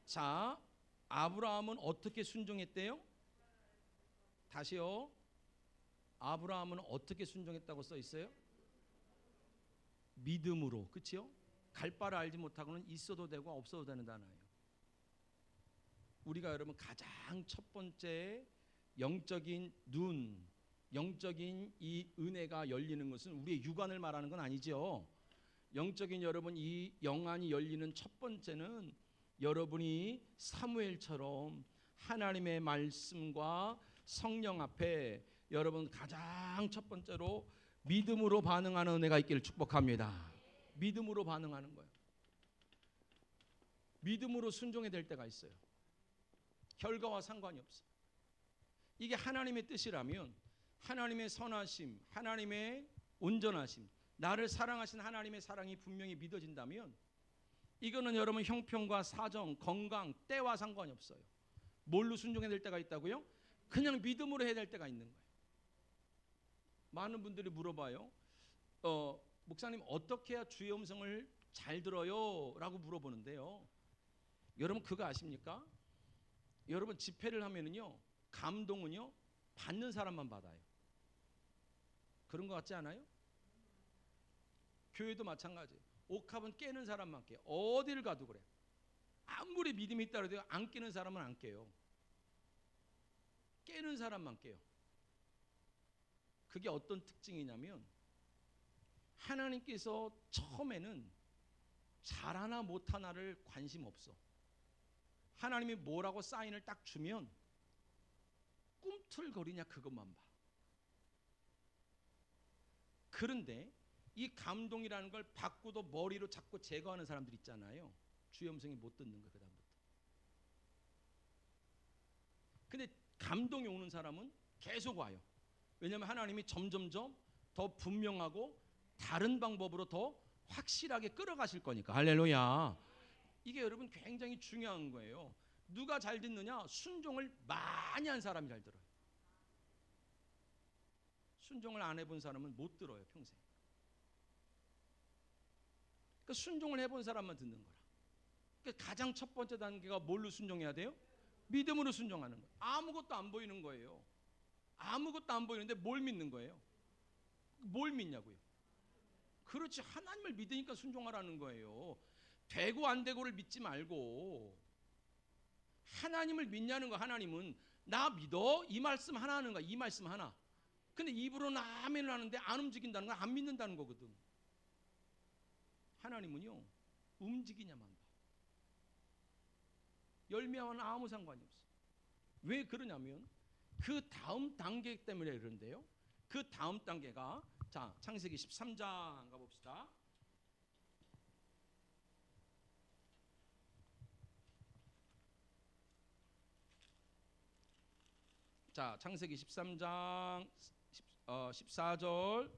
자, 아브라함은 어떻게 순종했대요? 다시요. 아브라함은 어떻게 순종했다고 써 있어요? 믿음으로. 그렇죠? 갈 바를 알지 못하고는 있어도 되고 없어도 되는 단어예요. 우리가 여러분 가장 첫 번째 영적인 눈, 영적인 이 은혜가 열리는 것은 우리의 육안을 말하는 건 아니죠. 영적인 여러분 이 영안이 열리는 첫 번째는 여러분이 사무엘처럼 하나님의 말씀과 성령 앞에 여러분 가장 첫 번째로 믿음으로 반응하는 은혜가 있기를 축복합니다. 믿음으로 반응하는 거예요. 믿음으로 순종해야 될 때가 있어요. 결과와 상관이 없어. 이게 하나님의 뜻이라면 하나님의 선하심, 하나님의 온전하심, 나를 사랑하신 하나님의 사랑이 분명히 믿어진다면 이거는 여러분 형편과 사정, 건강, 때와 상관이 없어요. 뭘로 순종해야 될 때가 있다고요? 그냥 믿음으로 해야 될 때가 있는 거예요. 많은 분들이 물어봐요. 목사님 어떻게 해야 주의 음성을 잘 들어요? 라고 물어보는데요. 여러분 그거 아십니까? 여러분 집회를 하면은요, 감동은요 받는 사람만 받아요. 그런 것 같지 않아요? 교회도 마찬가지예요. 옥합은 깨는 사람만 깨요. 어디를 가도 그래. 아무리 믿음이 있다 해도 안 깨는 사람은 안 깨요. 깨는 사람만 깨요. 그게 어떤 특징이냐면 하나님께서 처음에는 잘하나 못하나를 관심 없어. 하나님이 뭐라고 사인을 딱 주면 꿈틀거리냐 그것만 봐. 그런데 이 감동이라는 걸 받고도 머리로 자꾸 제거하는 사람들 있잖아요. 주의 음성이 못 듣는 거예요. 그다음부터. 근데 감동이 오는 사람은 계속 와요. 왜냐하면 하나님이 점점점 더 분명하고 다른 방법으로 더 확실하게 끌어가실 거니까. 할렐루야. 이게 여러분 굉장히 중요한 거예요. 누가 잘 듣느냐? 순종을 많이 한 사람이 잘 들어요. 순종을 안 해본 사람은 못 들어요, 평생. 그러니까 순종을 해본 사람만 듣는 거라. 그러니까 가장 첫 번째 단계가 뭘로 순종해야 돼요? 믿음으로 순종하는 거예요. 아무것도 안 보이는 거예요. 아무것도 안 보이는데 뭘 믿는 거예요? 뭘 믿냐고요? 그렇지, 하나님을 믿으니까 순종하라는 거예요. 되고 안 되고를 믿지 말고 하나님을 믿냐는 거. 하나님은 나 믿어 이 말씀 하나 하는 거야. 이 말씀 하나. 근데 입으로는 아멘을 하는데 안 움직인다는 건 안 믿는다는 거거든. 하나님은요 움직이냐만 봐. 열매와는 아무 상관이 없어. 왜 그러냐면 그 다음 단계 때문에 그런데요. 그 다음 단계가 자 창세기 13장 가봅시다. 자 창세기 13장 14절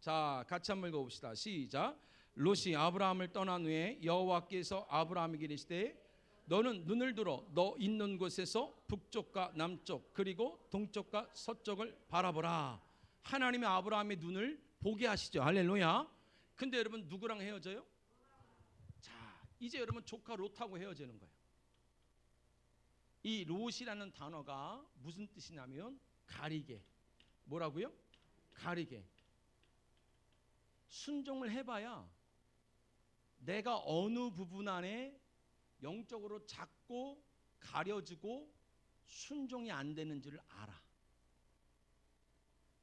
자 같이 한번 읽어봅시다. 시작. 롯이 아브라함을 떠난 후에 여호와께서 아브라함에게 이르시되 너는 눈을 들어 너 있는 곳에서 북쪽과 남쪽 그리고 동쪽과 서쪽을 바라보라. 하나님이 아브라함의 눈을 보게 하시죠. 할렐루야. 근데 여러분 누구랑 헤어져요? 자 이제 여러분 조카 롯하고 헤어지는 거예요. 이 롯이라는 단어가 무슨 뜻이냐면 가리개. 뭐라고요? 가리개. 순종을 해봐야 내가 어느 부분 안에 영적으로 작고 가려지고 순종이 안 되는지를 알아.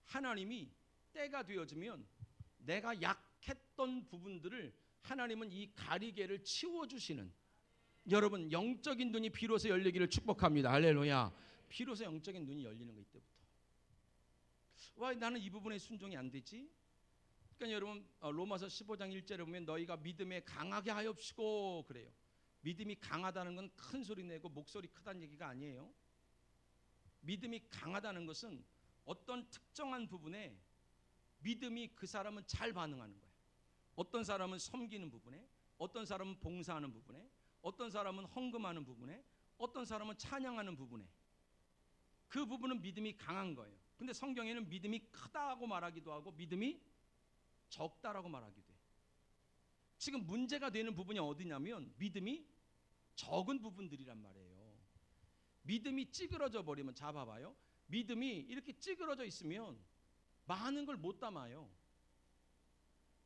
하나님이 때가 되어지면 내가 약했던 부분들을 하나님은 이 가리개를 치워주시는, 여러분 영적인 눈이 비로소 열리기를 축복합니다. 할렐루야. 비로소 영적인 눈이 열리는 거 이때부터. 왜 나는 이 부분에 순종이 안 되지? 그러니까 여러분 로마서 15장 1절에 보면 너희가 믿음에 강하게 하옵시고 그래요. 믿음이 강하다는 건 큰 소리 내고 목소리 크다는 얘기가 아니에요. 믿음이 강하다는 것은 어떤 특정한 부분에 믿음이 그 사람은 잘 반응하는 거예요. 어떤 사람은 섬기는 부분에, 어떤 사람은 봉사하는 부분에, 어떤 사람은 헌금하는 부분에, 어떤 사람은 찬양하는 부분에, 그 부분은 믿음이 강한 거예요. 근데 성경에는 믿음이 크다고 말하기도 하고 믿음이 적다라고 말하기도 해요. 지금 문제가 되는 부분이 어디냐면 믿음이 적은 부분들이란 말이에요. 믿음이 찌그러져 버리면, 자 봐봐요. 믿음이 이렇게 찌그러져 있으면 많은 걸 못 담아요.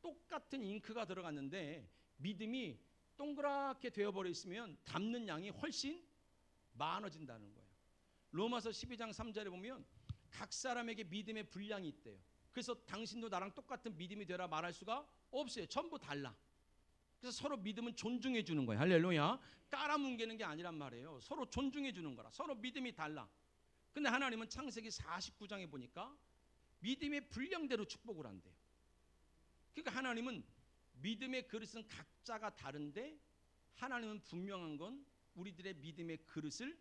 똑같은 잉크가 들어갔는데 믿음이 동그랗게 되어버려 있으면 담는 양이 훨씬 많아진다는 거예요. 로마서 12장 3절에 보면 각 사람에게 믿음의 분량이 있대요. 그래서 당신도 나랑 똑같은 믿음이 되라 말할 수가 없어요. 전부 달라. 그래서 서로 믿음은 존중해 주는 거예요. 할렐루야. 깔아뭉개는 게 아니란 말이에요. 서로 존중해 주는 거라. 서로 믿음이 달라. 근데 하나님은 창세기 49장에 보니까 믿음의 분량대로 축복을 한대요. 그러니까 하나님은 믿음의 그릇은 각자가 다른데 하나님은 분명한 건 우리들의 믿음의 그릇을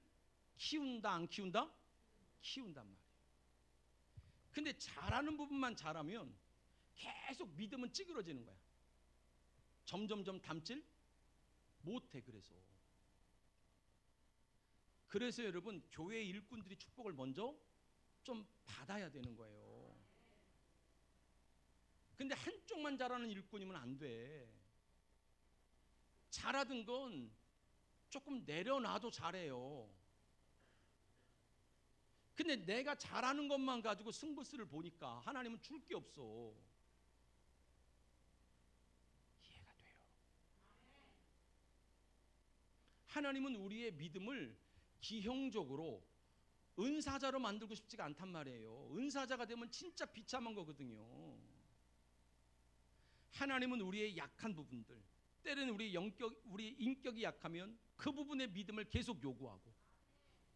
키운다 안 키운다? 키운단 말이에요. 근데 잘하는 부분만 잘하면 계속 믿음은 찌그러지는 거야. 점점점 담질 못해. 그래서 여러분 교회 일꾼들이 축복을 먼저 좀 받아야 되는 거예요. 근데 한쪽만 잘하는 일꾼이면 안 돼. 잘하던 건 조금 내려놔도 잘해요. 근데 내가 잘하는 것만 가지고 승부수를 보니까 하나님은 줄 게 없어. 이해가 돼요? 하나님은 우리의 믿음을 기형적으로 은사자로 만들고 싶지가 않단 말이에요. 은사자가 되면 진짜 비참한 거거든요. 하나님은 우리의 약한 부분들, 때로는 우리 인격이 약하면 그 부분의 믿음을 계속 요구하고,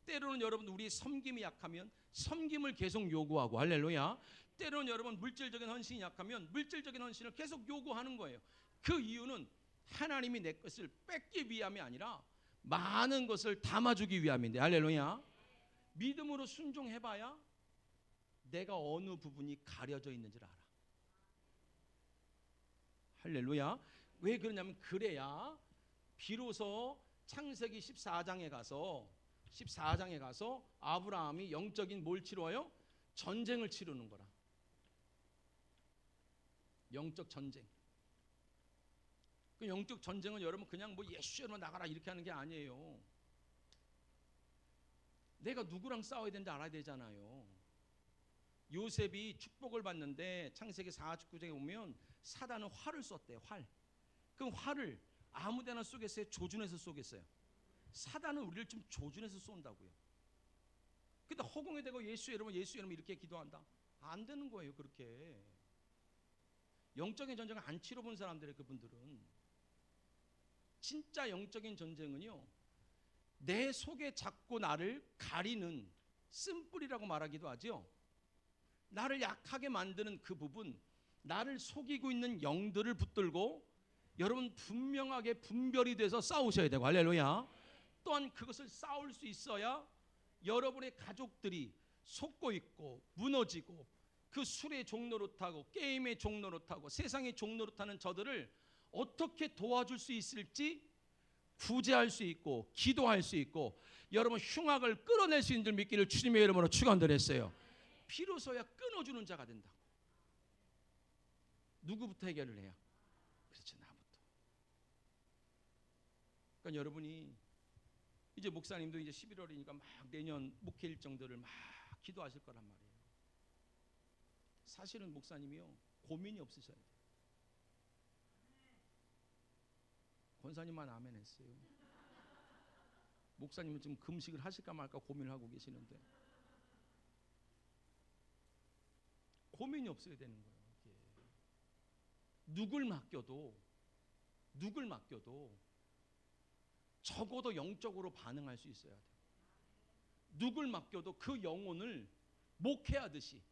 때로는 여러분 우리 섬김이 약하면 섬김을 계속 요구하고, 할렐루야. 때로는 여러분 물질적인 헌신이 약하면 물질적인 헌신을 계속 요구하는 거예요. 그 이유는 하나님이 내 것을 뺏기 위함이 아니라 많은 것을 담아주기 위함인데, 할렐루야. 믿음으로 순종해봐야 내가 어느 부분이 가려져 있는지를 알아. 할렐루야. 왜 그러냐면 그래야 비로소 창세기 14장에 가서 아브라함이 영적인 뭘 치러요? 전쟁을 치르는 거라. 영적 전쟁. 그 영적 전쟁은 여러분 그냥 뭐 예수로 나가라 이렇게 하는 게 아니에요. 내가 누구랑 싸워야 되는지 알아야 되잖아요. 요셉이 축복을 받는데 창세기 49장에 보면 사단은 활을 쐈대요. 활. 그 활을 아무데나 쏘겠어요? 조준해서 쏘겠어요? 사단은 우리를 좀 조준해서 쏜다고요. 근데 허공에 대고 예수 여러분 이렇게 기도한다. 안 되는 거예요. 그렇게 영적인 전쟁을 안 치러본 사람들의 그분들은, 진짜 영적인 전쟁은요, 내 속에 자꾸 나를 가리는 쓴뿌리라고 말하기도 하죠. 나를 약하게 만드는 그 부분, 나를 속이고 있는 영들을 붙들고 여러분 분명하게 분별이 돼서 싸우셔야 되고, 할렐루야. 또한 그것을 싸울 수 있어야 여러분의 가족들이 속고 있고 무너지고 그 술의 종로로 타고 게임의 종로로 타고 세상의 종로로 타는 저들을 어떻게 도와줄 수 있을지 구제할 수 있고 기도할 수 있고 여러분 흉악을 끌어낼 수 있는 줄 믿기를 주님의 이름으로 축원드렸어요. 비로소야 끊어주는 자가 된다고. 누구부터 해결을 해야? 그렇죠, 나부터. 그러니까 여러분이 이제 목사님도 이제 11월이니까 막 내년 목회 일정들을 막 기도하실 거란 말이에요. 사실은 목사님이요 고민이 없으셔야 돼요. 권사님만 아멘 했어요. 목사님은 지금 금식을 하실까 말까 고민을 하고 계시는데 고민이 없어야 되는 거예요. 누굴 맡겨도 적어도 영적으로 반응할 수 있어야 돼요. 누굴 맡겨도 그 영혼을 목회하듯이,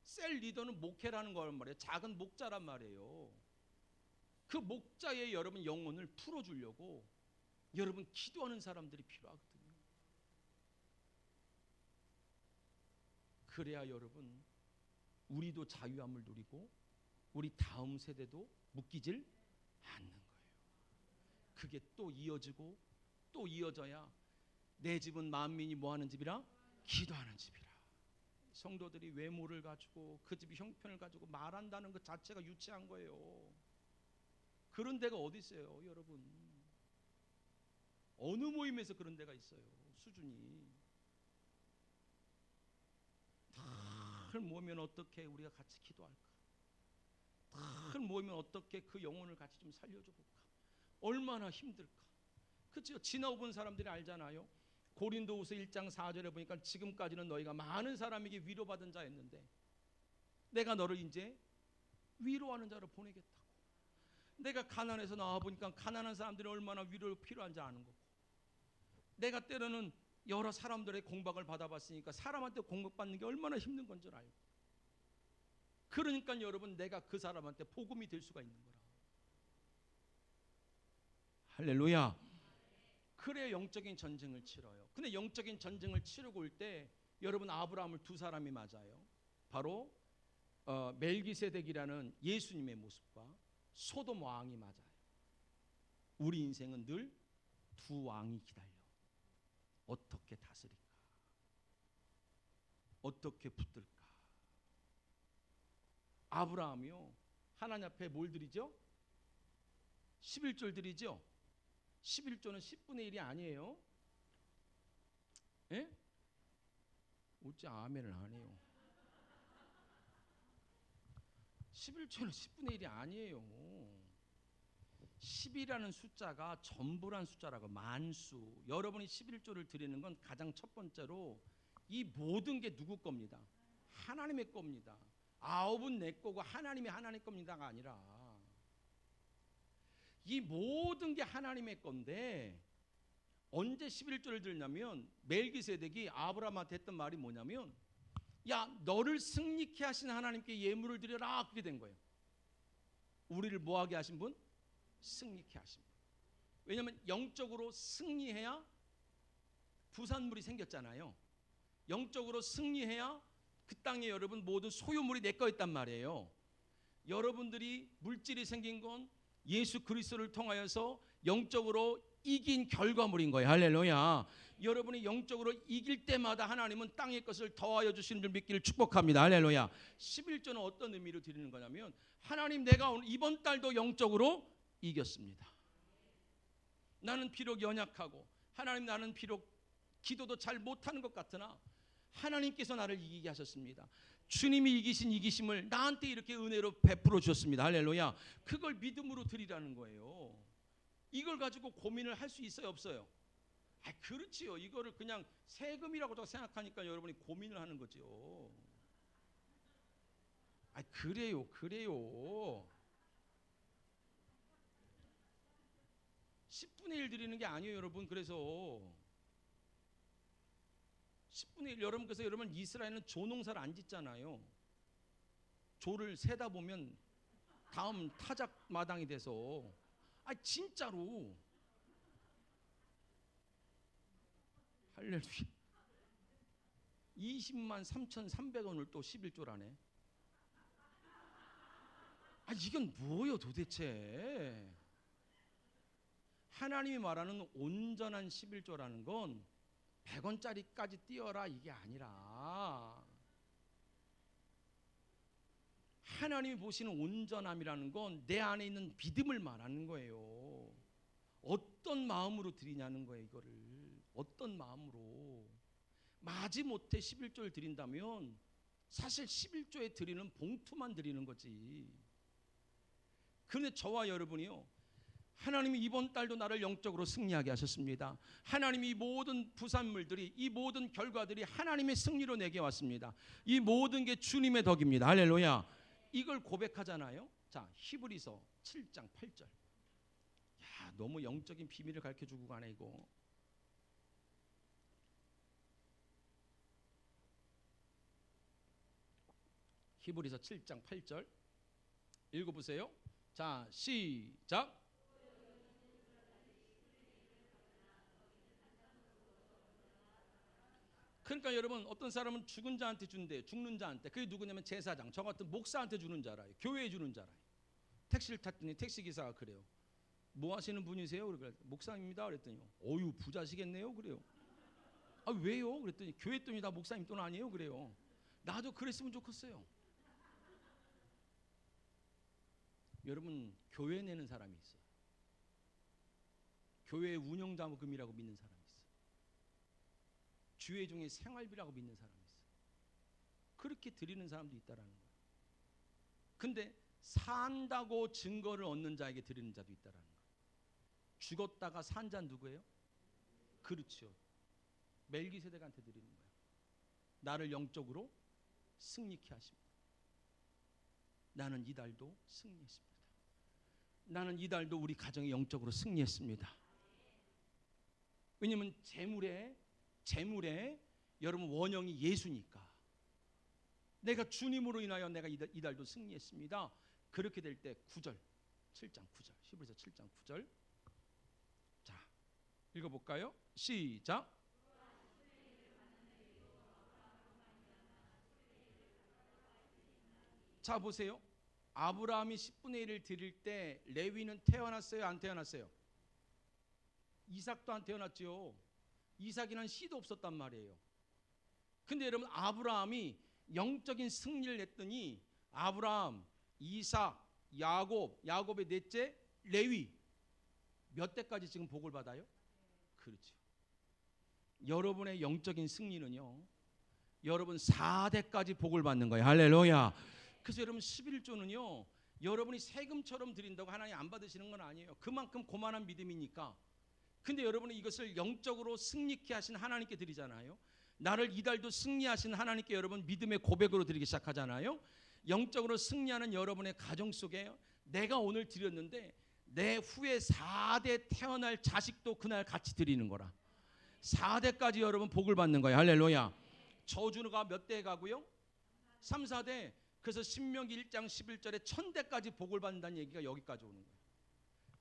셀 리더는 목회라는 거란 말이에요. 작은 목자란 말이에요. 그 목자의 여러분 영혼을 풀어주려고 여러분 기도하는 사람들이 필요하거든요. 그래야 여러분 우리도 자유함을 누리고 우리 다음 세대도 묶이질 않는 거예요. 그게 또 이어지고 또 이어져야 내 집은 만민이 뭐하는 집이라? 기도하는 집이라. 성도들이 외모를 가지고 그 집이 형편을 가지고 말한다는 것 자체가 유치한 거예요. 그런 데가 어디 있어요, 여러분? 어느 모임에서 그런 데가 있어요? 수준이. 다 모이면 어떻게 우리가 같이 기도할까? 다 모이면 어떻게 그 영혼을 같이 좀 살려줘 볼까? 얼마나 힘들까. 그렇죠? 지나본 사람들이 알잖아요. 고린도후서 1장 4절에 보니까 지금까지는 너희가 많은 사람에게 위로받은 자였는데 내가 너를 이제 위로하는 자로 보내겠다고. 내가 가난해서 나와보니까 가난한 사람들이 얼마나 위로가 필요한지 아는 거고, 내가 때로는 여러 사람들의 공박을 받아봤으니까 사람한테 공박받는 게 얼마나 힘든 건 줄 알고, 그러니까 여러분 내가 그 사람한테 복음이 될 수가 있는 거라. 할렐루야. 그래야 영적인 전쟁을 치러요. 근데 영적인 전쟁을 치르고 올 때 여러분 아브라함을 두 사람이 맞아요. 바로 멜기세덱이라는 예수님의 모습과 소돔 왕이 맞아요. 우리 인생은 늘 두 왕이 기다려. 어떻게 다스릴까? 어떻게 붙들까? 아브라함이요, 하나님 앞에 뭘 드리죠? 11조를 드리죠. 11조는 10분의 1이 아니에요. 예? 어찌 아멘을 안 해요? 11조는 10분의 1이 아니에요. 10이라는 숫자가 전부란 숫자라고, 만수. 여러분이 11조를 드리는 건 가장 첫 번째로 이 모든 게 누구 겁니다? 하나님의 겁니다. 아홉은 내 거고 하나님이 하나님 겁니다가 아니라 이 모든 게 하나님의 건데, 언제 11조를 드리냐면 멜기세덱이 아브라함한테 했던 말이 뭐냐면, 야, 너를 승리케 하신 하나님께 예물을 드려라. 그게 된 거예요. 우리를 뭐하게 하신 분? 승리케 하신 분. 왜냐하면 영적으로 승리해야 부산물이 생겼잖아요. 영적으로 승리해야 그 땅에 여러분 모든 소유물이 내 거였단 말이에요. 여러분들이 물질이 생긴 건 예수 그리스도를 통하여서 영적으로 이긴 결과물인 거예요. 할렐루야. 여러분이 영적으로 이길 때마다 하나님은 땅의 것을 더하여 주시는 줄 믿기를 축복합니다. 할렐루야. 11조는 어떤 의미로 드리는 거냐면, 하나님 내가 오늘 이번 달도 영적으로 이겼습니다. 나는 비록 연약하고, 하나님 나는 비록 기도도 잘 못하는 것 같으나 하나님께서 나를 이기게 하셨습니다. 주님이 이기신 이기심을 나한테 이렇게 은혜로 베풀어 주셨습니다. 할렐루야. 그걸 믿음으로 드리라는 거예요. 이걸 가지고 고민을 할 수 있어요, 없어요? 그렇지요. 이거를 그냥 세금이라고 생각하니까 여러분이 고민을 하는 거죠. 그래요. 10분의 1 드리는 게 아니에요, 여러분. 그래서 10분의 1, 여러분, 그래서 여러분 이스라엘은 조농사를 안 짓잖아요. 조를 세다 보면 다음 타작 마당이 돼서, 진짜로. 할렐루야. 20만 3,300원을 또 11조라네. 이건 뭐예요 도대체? 하나님이 말하는 온전한 11조라는 건 100원짜리까지 띄어라 이게 아니라, 하나님이 보시는 온전함이라는 건 내 안에 있는 믿음을 말하는 거예요. 어떤 마음으로 드리냐는 거예요. 이거를 어떤 마음으로. 마지못해 11조를 드린다면 사실 11조에 드리는 봉투만 드리는 거지. 그런데 저와 여러분이요, 하나님이 이번 달도 나를 영적으로 승리하게 하셨습니다. 하나님이 이 모든 부산물들이, 이 모든 결과들이 하나님의 승리로 내게 왔습니다. 이 모든 게 주님의 덕입니다. 할렐루야. 이걸 고백하잖아요. 자, 히브리서 7장 8절. 야, 너무 영적인 비밀을 가르쳐주고 가네 이거. 히브리서 7장 8절 읽어보세요. 자, 시작. 그러니까 여러분, 어떤 사람은 죽은 자한테 준대요. 죽는 자한테. 그게 누구냐면 제사장, 저 같은 목사한테 주는 줄 알아요. 교회에 주는 줄 알아요. 택시를 탔더니 택시기사가 그래요. 뭐 하시는 분이세요? 그래서 목사입니다. 그랬더니 어유 부자시겠네요. 그래요. 왜요? 그랬더니 교회 돈이 다 목사님 돈 아니에요. 그래요. 나도 그랬으면 좋겠어요. 여러분, 교회 내는 사람이 있어요. 교회 운영자금이라고 믿는 사람이 있어요. 주의 종의 생활비라고 믿는 사람이 있어요. 그렇게 드리는 사람도 있다라는 거예요. 근데 산다고 증거를 얻는 자에게 드리는 자도 있다라는 거예요. 죽었다가 산 자 누구예요? 그렇죠. 멜기세덱한테 드리는 거예요. 나를 영적으로 승리케 하십니다. 나는 이달도 승리했습니다. 나는 이달도 우리 가정이 영적으로 승리했습니다. 왜냐하면 재물에 여러분 원형이 예수니까. 내가 주님으로 인하여 내가 이달도 승리했습니다. 그렇게 될 때 9절 7장 9절 히브리서 7장 9절 자 읽어볼까요? 시작. 자 보세요. 아브라함이 10분의 1을 드릴 때 레위는 태어났어요? 안 태어났어요? 이삭도 안 태어났죠. 이삭이란 씨도 없었단 말이에요. 근데 여러분 아브라함이 영적인 승리를 냈더니 아브라함, 이삭, 야곱의 넷째 레위 몇 대까지 지금 복을 받아요? 그렇죠. 여러분의 영적인 승리는요, 여러분 4대까지 복을 받는 거예요. 할렐루야. 그래서 여러분 11조는요, 여러분이 세금처럼 드린다고 하나님 안 받으시는 건 아니에요. 그만큼 고만한 믿음이니까. 근데 여러분은 이것을 영적으로 승리케 하신 하나님께 드리잖아요. 나를 이달도 승리하신 하나님께 여러분 믿음의 고백으로 드리기 시작하잖아요. 영적으로 승리하는 여러분의 가정 속에 내가 오늘 드렸는데 내 후에 4대 태어날 자식도 그날 같이 드리는 거라. 4대까지 여러분 복을 받는 거예요. 할렐루야. 저주가 몇 대 가고요? 3, 4대. 그래서 신명기 1장 11절에 1000대까지 복을 받는다는 얘기가 여기까지 오는 거예요.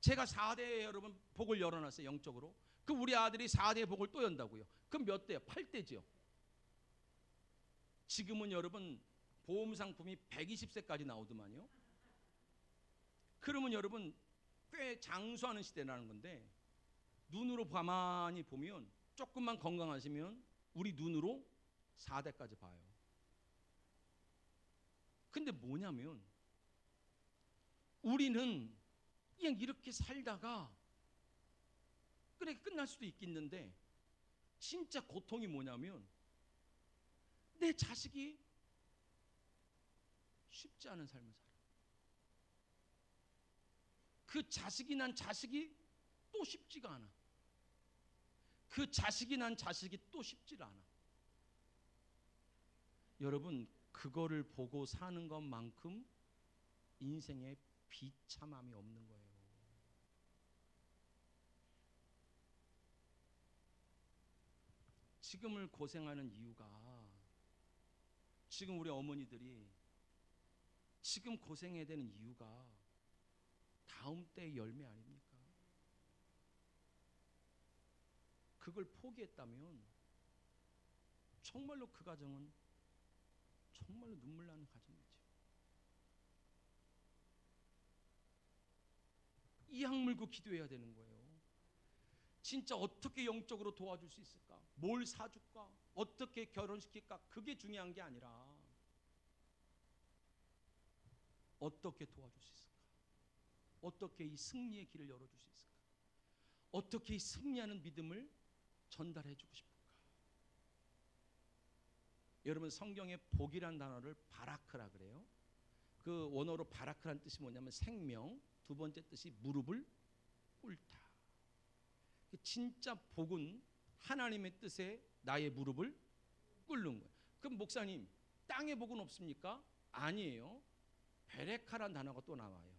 제가 4대에 여러분 복을 열어놨어요. 영적으로. 그럼 우리 아들이 4대의 복을 또 연다고요. 그럼 몇 대요? 8대죠. 지금은 여러분 보험 상품이 120세까지 나오더만요. 그러면 여러분 꽤 장수하는 시대라는 건데, 눈으로 가만히 보면 조금만 건강하시면 우리 눈으로 4대까지 봐요. 근데 뭐냐면 우리는 그냥 이렇게 살다가 그래 끝날 수도 있겠는데, 진짜 고통이 뭐냐면 내 자식이 쉽지 않은 삶을 살아. 그 자식이 난 자식이 또 쉽지가 않아. 그 자식이 난 자식이 또 쉽지가 않아. 여러분 그거를 보고 사는 것만큼 인생에 비참함이 없는 거예요. 지금을 고생하는 이유가, 지금 우리 어머니들이 지금 고생해야 되는 이유가 다음 때의 열매 아닙니까? 그걸 포기했다면 정말로 그 가정은 정말로 눈물 나는 가정이죠. 이악 물고 기도해야 되는 거예요. 진짜 어떻게 영적으로 도와줄 수 있을까? 뭘 사줄까? 어떻게 결혼시킬까? 그게 중요한 게 아니라 어떻게 도와줄 수 있을까? 어떻게 이 승리의 길을 열어줄 수 있을까? 어떻게 이 승리하는 믿음을 전달해 주고 싶을까? 여러분 성경에 복이란 단어를 바라크라 그래요. 그 원어로 바라크란 뜻이 뭐냐면 생명, 두 번째 뜻이 무릎을 꿇다. 진짜 복은 하나님의 뜻에 나의 무릎을 꿇는 거예요. 그럼 목사님 땅의 복은 없습니까? 아니에요. 베레카란 단어가 또 나와요.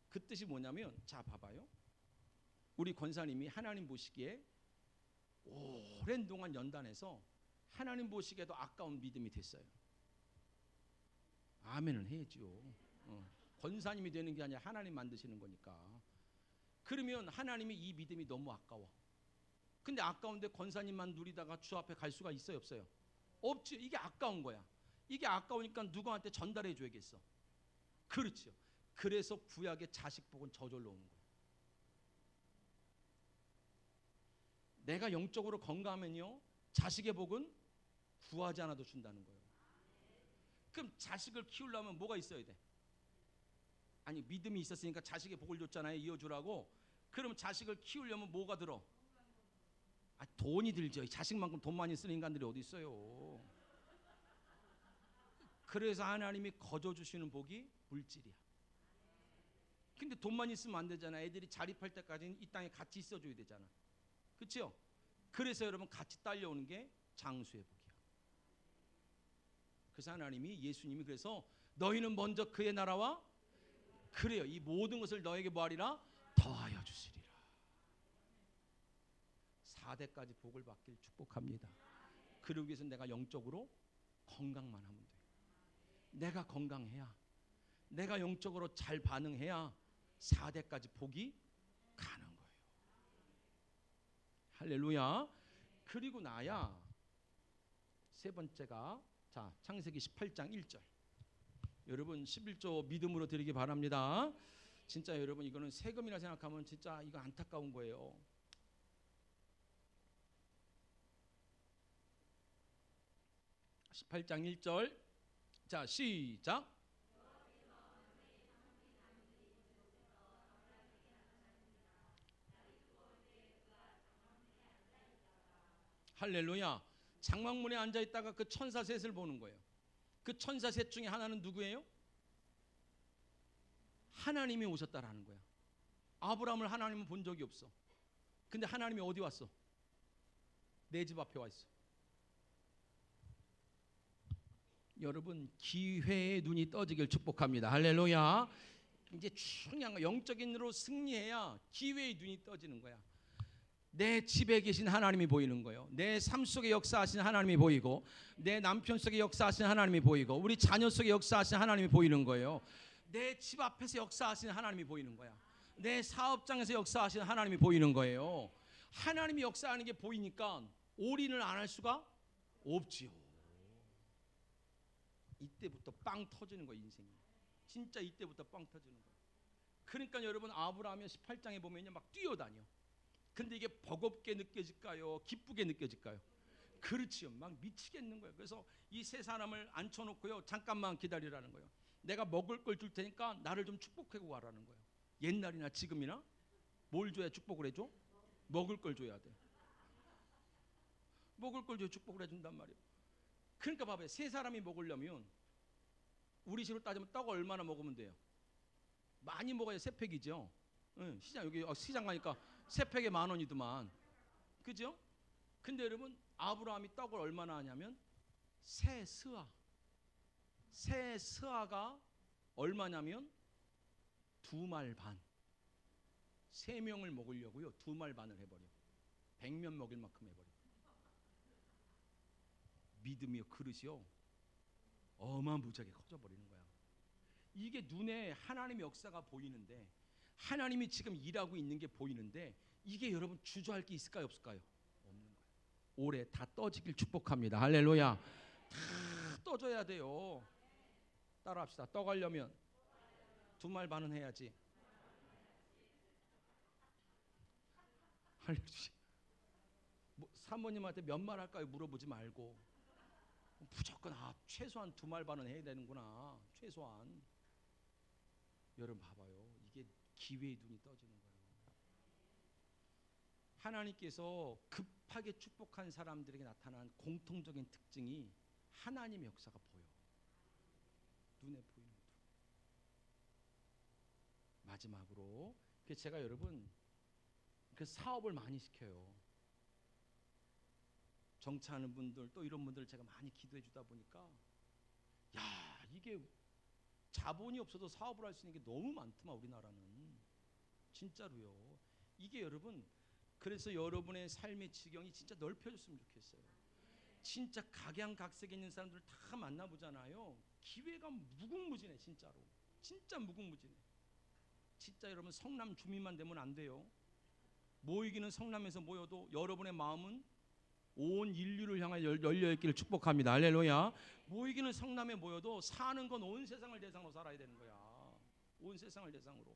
그 뜻이 뭐냐면, 자 봐봐요. 우리 권사님이 하나님 보시기에 오랜 동안 연단해서 하나님 보시기에도 아까운 믿음이 됐어요. 아멘은 해야죠. 권사님이 되는 게 아니라 하나님 만드시는 거니까. 그러면 하나님이 이 믿음이 너무 아까워. 근데 아까운데 권사님만 누리다가 주 앞에 갈 수가 있어요, 없어요? 없지. 이게 아까운 거야. 이게 아까우니까 누구한테 전달해 줘야겠어. 그렇죠. 그래서 구약의 자식 복은 저절로 오는 거예요. 내가 영적으로 건강하면요, 자식의 복은 구하지 않아도 준다는 거예요. 그럼 자식을 키우려면 뭐가 있어야 돼? 아니 믿음이 있었으니까 자식의 복을 줬잖아요, 이어주라고. 그럼 자식을 키우려면 뭐가 들어? 돈이 들죠. 자식만큼 돈 많이 쓰는 인간들이 어디 있어요. 그래서 하나님이 거저 주시는 복이 물질이야. 근데 돈만 있으면 안 되잖아. 애들이 자립할 때까지는 이 땅에 같이 있어줘야 되잖아. 그렇죠? 그래서 여러분 같이 딸려오는 게 장수의 복이야. 그래서 하나님이 예수님이 그래서 너희는 먼저 그의 나라와 그래요. 이 모든 것을 너에게 뭐하리라? 더하여 주시리라. 4대까지 복을 받길 축복합니다. 그러기 위해서 내가 영적으로 건강만 하면 돼. 내가 건강해야, 내가 영적으로 잘 반응해야 4대까지 복이 가는 거예요. 할렐루야. 그리고 나야 세 번째가 자 창세기 18장 1절. 여러분 11조 믿음으로 드리기 바랍니다. 진짜 여러분 이거는 세금이라 생각하면 진짜 이거 안타까운 거예요. (18장 1절) 자 시작. 할렐루야. 장막문에 앉아있다가 그 천사 셋을 보는 거예요. 그 천사 셋 중에 하나는 누구예요? 하나님이 오셨다라는 거야. 아브라함을 하나님은 본 적이 없어. 근데 하나님이 어디 왔어? 내 집 앞에 와 있어. 여러분 기회의 눈이 떠지길 축복합니다. 할렐루야. 이제 중요한 거 영적인 눈으로 승리해야 기회의 눈이 떠지는 거야. 내 집에 계신 하나님이 보이는 거예요. 내 삶 속에 역사하신 하나님이 보이고, 내 남편 속에 역사하신 하나님이 보이고, 우리 자녀 속에 역사하신 하나님이 보이는 거예요. 내 집 앞에서 역사하신 하나님이 보이는 거야. 내 사업장에서 역사하신 하나님이 보이는 거예요. 하나님이 역사하는 게 보이니까 올인을 안 할 수가 없지요. 이때부터 빵 터지는 거예요. 인생이 진짜 이때부터 빵 터지는 거예요. 그러니까 여러분 아브라함의 18장에 보면요 막 뛰어다녀. 근데 이게 버겁게 느껴질까요? 기쁘게 느껴질까요? 그렇지요. 막 미치겠는 거예요. 그래서 이 세 사람을 앉혀놓고요. 잠깐만 기다리라는 거예요. 내가 먹을 걸 줄 테니까 나를 좀 축복하고 가라는 거예요. 옛날이나 지금이나 뭘 줘야 축복을 해줘? 먹을 걸 줘야 돼. 먹을 걸 줘야 축복을 해준단 말이에요. 그러니까 봐봐요. 세 사람이 먹으려면 우리 식으로 따지면 떡 얼마나 먹으면 돼요? 많이 먹어야 세 팩이죠. 응, 시장 여기 시장 가니까 세 팩에 10,000원이더만, 그죠? 근데 여러분 아브라함이 떡을 얼마나 하냐면 세 스아가 얼마냐면 2말 반. 3명을 먹으려고요 2말 반을 해버려. 100명 먹일 만큼 해버려. 믿음이요 그릇이요 어마무지하게 커져버리는 거야. 이게 눈에 하나님의 역사가 보이는데, 하나님이 지금 일하고 있는 게 보이는데, 이게 여러분 주저할 게 있을까요 없을까요? 없는 거예요. 올해 다 떠지길 축복합니다. 할렐루야. 다 떠져야 돼요. 따라합시다. 떠가려면 2말 반은 해야지. 할렐루야. 뭐, 사모님한테 몇 말 할까요 물어보지 말고 무조건 최소한 2말 반은 해야 되는구나. 최소한. 여러분 봐봐요. 이게 기회의 눈이 떠지는 거예요. 하나님께서 급하게 축복한 사람들에게 나타난 공통적인 특징이 하나님의 역사가 보여. 눈에 보이는 거죠. 마지막으로 제가 여러분 그 사업을 많이 시켜요. 정치하는 분들 또 이런 분들 제가 많이 기도해 주다 보니까 야 이게 자본이 없어도 사업을 할 수 있는 게 너무 많더만 우리나라는. 진짜로요. 이게 여러분 그래서 여러분의 삶의 지경이 진짜 넓혀졌으면 좋겠어요. 진짜 각양각색에 있는 사람들 다 만나보잖아요. 기회가 무궁무진해. 진짜로 진짜 무궁무진해. 진짜 여러분 성남 주민만 되면 안 돼요. 모이기는 성남에서 모여도 여러분의 마음은 온 인류를 향해 열려있기를 축복합니다. 할렐루야. 모이기는 성남에 모여도 사는 건 온 세상을 대상으로 살아야 되는 거야. 온 세상을 대상으로.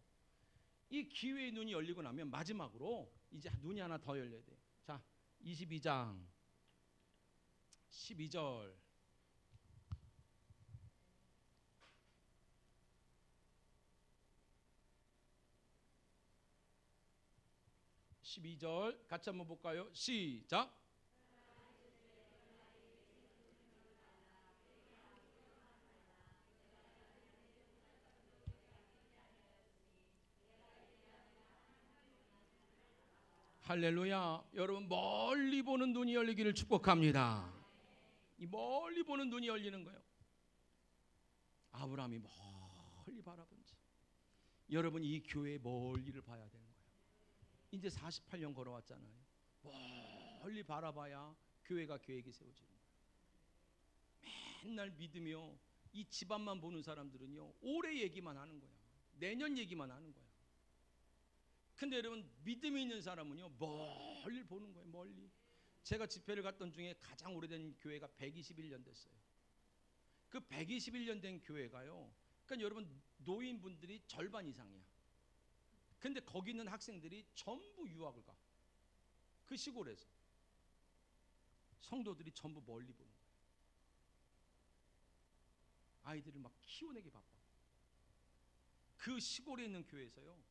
이 기회의 눈이 열리고 나면 마지막으로 이제 눈이 하나 더 열려야 돼. 자 22장 12절. 같이 한번 볼까요? 시작. 할렐루야. 여러분 멀리 보는 눈이 열리기를 축복합니다. 이 멀리 보는 눈이 열리는 거예요. 아브라함이 멀리 바라본지. 여러분 이 교회의 멀리를 봐야 되는 거예요. 이제 48년 걸어왔잖아요. 멀리 바라봐야 교회가 계획이 세워지는 거예요. 맨날 믿으며 이 집안만 보는 사람들은요, 올해 얘기만 하는 거야. 내년 얘기만 하는 거야. 근데 여러분 믿음이 있는 사람은요, 멀리 보는 거예요. 멀리. 제가 집회를 갔던 중에 가장 오래된 교회가 121년 됐어요. 그 121년 된 교회가요, 그러니까 여러분 노인분들이 절반 이상이야. 근데 거기 있는 학생들이 전부 유학을 가. 그 시골에서. 성도들이 전부 멀리 보는 거예요. 아이들을 막 키워내기 바빠. 그 시골에 있는 교회에서요,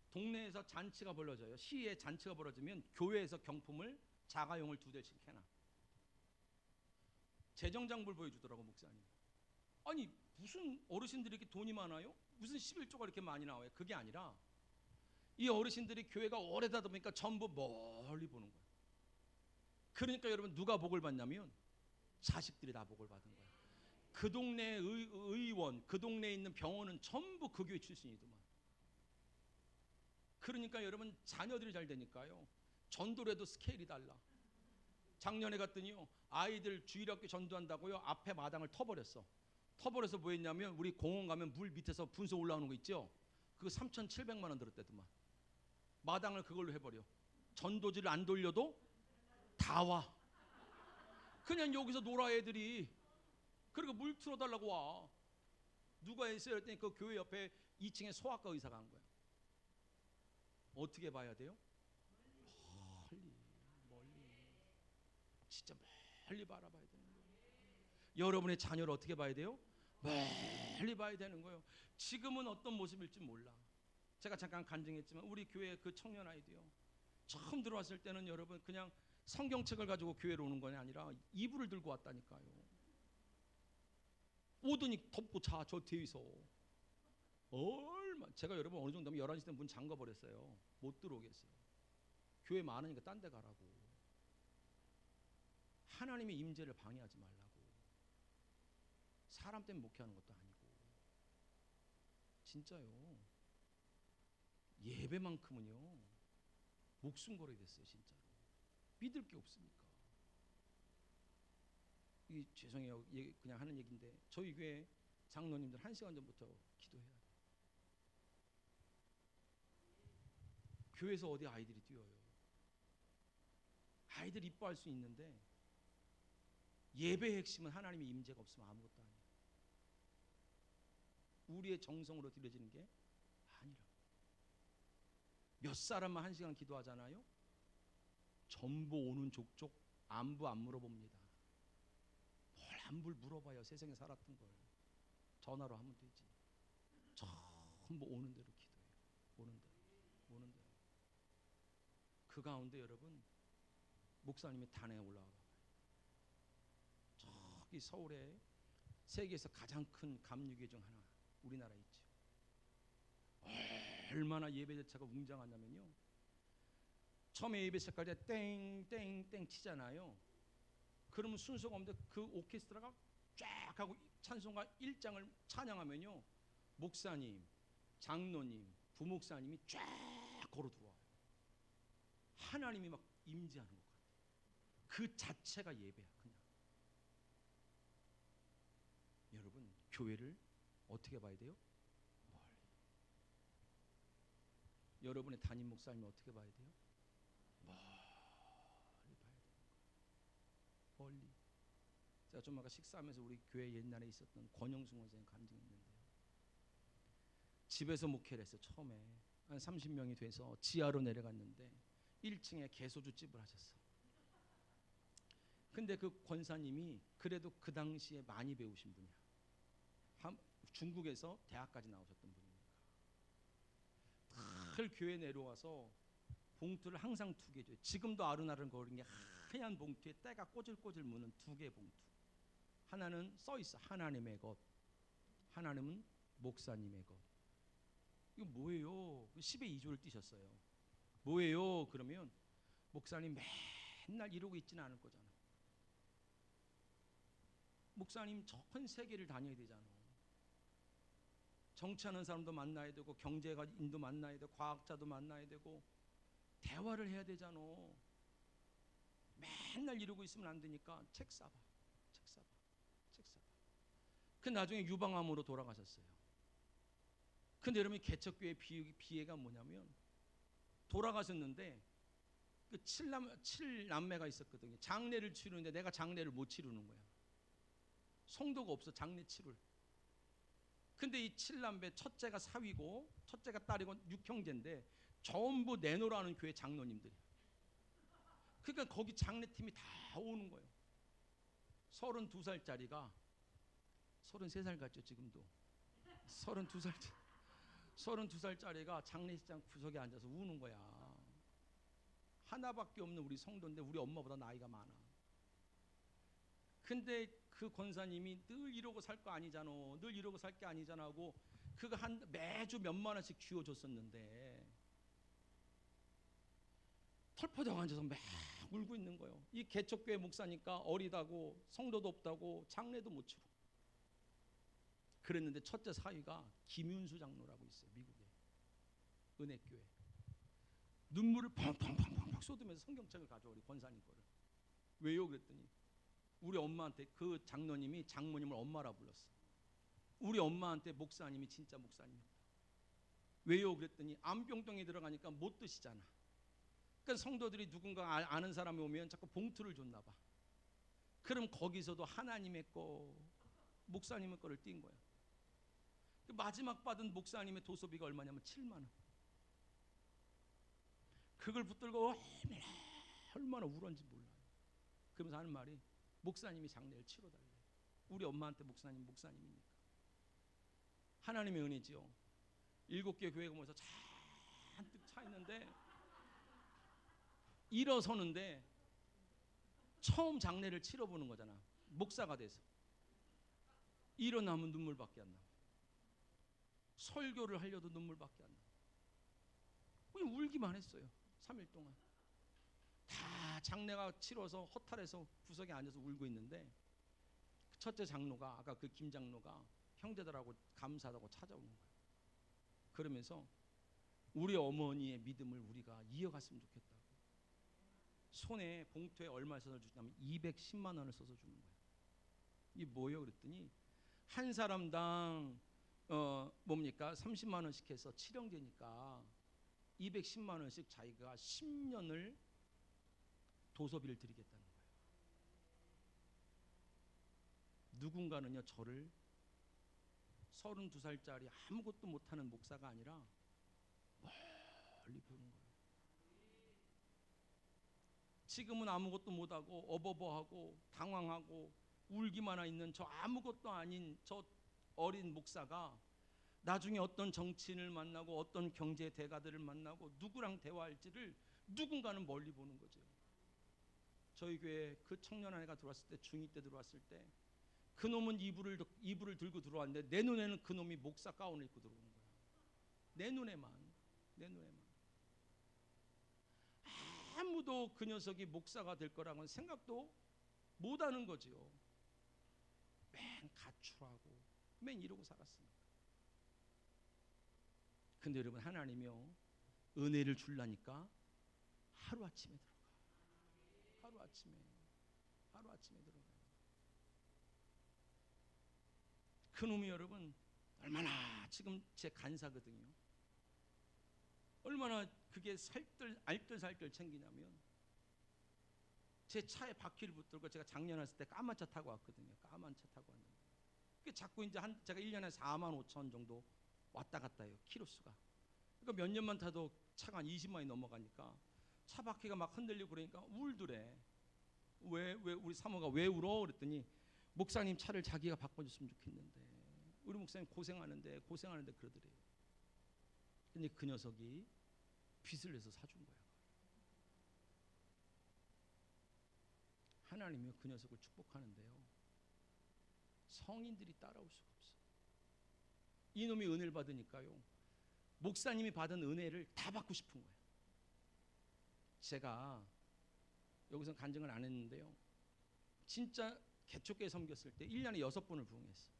동네에서 잔치가 벌어져요. 시에 잔치가 벌어지면 교회에서 경품을 자가용을 2대씩 해놔. 재정장부를 보여주더라고 목사님. 아니 무슨 어르신들이 이렇게 돈이 많아요? 무슨 11조가 이렇게 많이 나와요? 그게 아니라 이 어르신들이 교회가 오래되다 보니까 전부 멀리 보는 거예요. 그러니까 여러분 누가 복을 받냐면 자식들이 다 복을 받은 거예요. 그 동네 의원, 그 동네에 있는 병원은 전부 그 교회 출신이더만. 그러니까 여러분 자녀들이 잘 되니까요, 전도를 해도 스케일이 달라. 작년에 갔더니요, 아이들 주일학교 전도한다고요, 앞에 마당을 터버렸어. 터버려서 뭐 했냐면 우리 공원 가면 물 밑에서 분수 올라오는 거 있죠? 그거 3,700만 원 들었대더만. 마당을 그걸로 해버려. 전도지를 안 돌려도 다 와. 그냥 여기서 놀아 애들이. 그리고 물 틀어달라고 와. 누가 했어요? 그랬더니 그 교회 옆에 2층에 소아과 의사가 한 거야. 어떻게 봐야 돼요? 멀리. 진짜 멀리 바라봐야 되는 거예요. 여러분의 자녀를 어떻게 봐야 돼요? 멀리 봐야 되는 거예요. 지금은 어떤 모습일지 몰라. 제가 잠깐 간증했지만 우리 교회 그 청년 아이도요, 처음 들어왔을 때는 여러분 그냥 성경책을 가지고 교회로 오는 건 아니라 이불을 들고 왔다니까요. 오더니 덮고 자, 저 뒤에서. 제가 여러분 어느 정도 하면 11시 때 문 잠가 버렸어요. 못 들어오겠어요. 교회 많으니까 딴 데 가라고. 하나님의 임재를 방해하지 말라고. 사람 때문에 목회하는 것도 아니고. 진짜요. 예배만큼은요 목숨 걸어야 됐어요. 진짜로. 믿을 게 없으니까. 이 죄송해요. 그냥 하는 얘기인데 저희 교회 장로님들 1시간 전부터 기도해야 돼요. 교회에서 어디 아이들이 뛰어요. 아이들 이뻐할 수 있는데 예배의 핵심은 하나님의 임재가 없으면 아무것도 아니에요. 우리의 정성으로 드려지는 게 아니라. 몇 사람만 1시간 기도하잖아요. 전부 오는 족족 안부 안 물어봅니다. 뭘 안부를 물어봐요. 세상에 살았던 걸 전화로 하면 되지. 전부 오는 대로 기도해요. 오는 대로. 그 가운데 여러분 목사님이 단에 올라와 봐요. 저기 서울에 세계에서 가장 큰 감리교회 중 하나 우리나라에 있죠. 얼마나 예배 자체가 웅장하냐면요, 처음에 예배 시작할 때 땡땡땡 치잖아요. 그러면 순서가 없는데 그 오케스트라가 쫙 하고 찬송가 1장을 찬양하면요, 목사님, 장로님, 부목사님이 쫙 걸어 들어와요. 하나님이 막 임재하는 것 같아요. 그 자체가 예배야. 그냥. 여러분 교회를 어떻게 봐야 돼요? 멀리. 여러분의 담임 목사님이 어떻게 봐야 돼요? 멀리 봐야 되는 거예요. 멀리. 제가 좀 아까 식사하면서 우리 교회 옛날에 있었던 권영승 원장님 간증했는데요, 집에서 목회를 했어요. 처음에 한 30명이 돼서 지하로 내려갔는데 1층에 개소주집을 하셨어. 근데 그 권사님이 그래도 그 당시에 많이 배우신 분이야. 중국에서 대학까지 나오셨던 분이니까. 늘 교회 내려와서 봉투를 항상 2개 줘요. 지금도 아른아른 거리는 게 하얀 봉투에 때가 꼬질꼬질 무는 2개의 봉투. 하나는 써 있어. 하나님의 것. 하나님은 목사님의 것. 이거 뭐예요? 10의 2조를 띄셨어요. 뭐예요? 그러면 목사님 맨날 이러고 있지는 않을 거잖아. 목사님 전 세계를 다녀야 되잖아. 정치하는 사람도 만나야 되고 경제인도 만나야 되고 과학자도 만나야 되고 대화를 해야 되잖아. 맨날 이러고 있으면 안 되니까 책 사봐. 그 나중에 유방암으로 돌아가셨어요. 근데 여러분 개척교회 비애가 뭐냐면 돌아가셨는데 그 칠남매가 있었거든요. 장례를 치르는데 내가 장례를 못 치르는 거야. 성도가 없어 장례 치를. 근데 이 칠남매 첫째가 사위고 첫째가 딸이고 6형제인데 전부 내노라는 교회 장로님들이야. 그러니까 거기 장례팀이 다 오는 거예요. 32살짜리가 33살 같죠 지금도. 32살짜리가 장례식장 구석에 앉아서 우는 거야. 하나밖에 없는 우리 성도인데 우리 엄마보다 나이가 많아. 근데 그 권사님이 늘 이러고 살 거 아니잖아. 늘 이러고 살 게 아니잖아 하고 그거 매주 몇만 원씩 쥐어줬었는데 털퍼덕 앉아서 막 울고 있는 거예요. 이 개척교회 목사니까 어리다고 성도도 없다고 장례도 못 치러. 그랬는데 첫째 사위가 김윤수 장로라고 있어요. 미국에 은혜교회. 눈물을 펑펑펑펑 쏟으면서 성경책을 가져와 우리 권사님 거를. 왜요? 그랬더니 우리 엄마한테 그 장로님이 장모님을 엄마라 불렀어. 우리 엄마한테 목사님이 진짜 목사님이다. 왜요? 그랬더니 암병동에 들어가니까 못 드시잖아. 그러니까 성도들이 누군가 아는 사람이 오면 자꾸 봉투를 줬나 봐. 그럼 거기서도 하나님의 거 목사님의 거를 띈 거야. 마지막 받은 목사님의 도서비가 얼마냐면 7만 원. 그걸 붙들고 얼마나 울었는지 몰라요. 그러면서 하는 말이 목사님이 장례를 치러달래. 우리 엄마한테 목사님이니까. 하나님의 은혜지요. 7개 교회가 모여서 잔뜩 차 있는데 일어서는데 처음 장례를 치러보는 거잖아. 목사가 돼서. 일어나면 눈물밖에 안 나. 설교를 하려도 눈물밖에 안 나. 그냥 울기만 했어요. 3일 동안. 다 장례가 치러서 허탈해서 구석에 앉아서 울고 있는데 첫째 장로가 아까 그 김 장로가 형제들하고 감사하다고 찾아오는 거예요. 그러면서 우리 어머니의 믿음을 우리가 이어갔으면 좋겠다고. 손에 봉투에 얼마 써서 주냐면 210만 원을 써서 주는 거예요. 이게 뭐예요? 그랬더니 한 사람당 뭡니까? 30만 원씩 해서 7형제니까 210만 원씩 자기가 10년을 도서비를 드리겠다는 거예요. 누군가는요 저를 32살짜리 아무것도 못하는 목사가 아니라 멀리 보는 거예요. 지금은 아무것도 못하고 어버버하고 당황하고 울기만 있는 저 아무것도 아닌 저 어린 목사가 나중에 어떤 정치인을 만나고 어떤 경제 대가들을 만나고 누구랑 대화할지를 누군가는 멀리 보는 거죠. 저희 교회 그 청년 아내가 들어왔을 때 중2 때 들어왔을 때 그놈은 이불을 들고 들어왔는데 내 눈에는 그놈이 목사 가운을 입고 들어오는 거야. 내 눈에만. 아무도 그 녀석이 목사가 될 거라고는 생각도 못하는 거지요. 맨 가출하고 맨 이러고 살았으니까. 근데 여러분 하나님이요 은혜를 줄라니까 하루아침에 들어가. 하루아침에 들어가요. 그놈이 여러분 얼마나 지금 제 간사거든요. 얼마나 그게 알뜰살뜰 챙기냐면 제 차에 바퀴를 붙들고 제가 작년 왔을 때 까만 차 타고 왔거든요. 까만 차 타고 왔는데 그게 자꾸 이제 제가 1년에 4만 5천 정도 왔다 갔다 해요. 키로수가. 그러니까 몇 년만 타도 차가 한 20만이 넘어가니까 차 바퀴가 막 흔들리고 그러니까 울더래. 왜 우리 사모가 왜 울어? 그랬더니 목사님 차를 자기가 바꿔줬으면 좋겠는데 우리 목사님 고생하는데 그러더래요. 근데 그 녀석이 빚을 내서 사준 거야. 하나님이 그 녀석을 축복하는데요. 성인들이 따라올 수가 없어. 이놈이 은혜를 받으니까요. 목사님이 받은 은혜를 다 받고 싶은 거예요. 제가 여기서 간증을 안 했는데요. 진짜 개척교회 섬겼을 때 1년에 6번을 부흥했어요.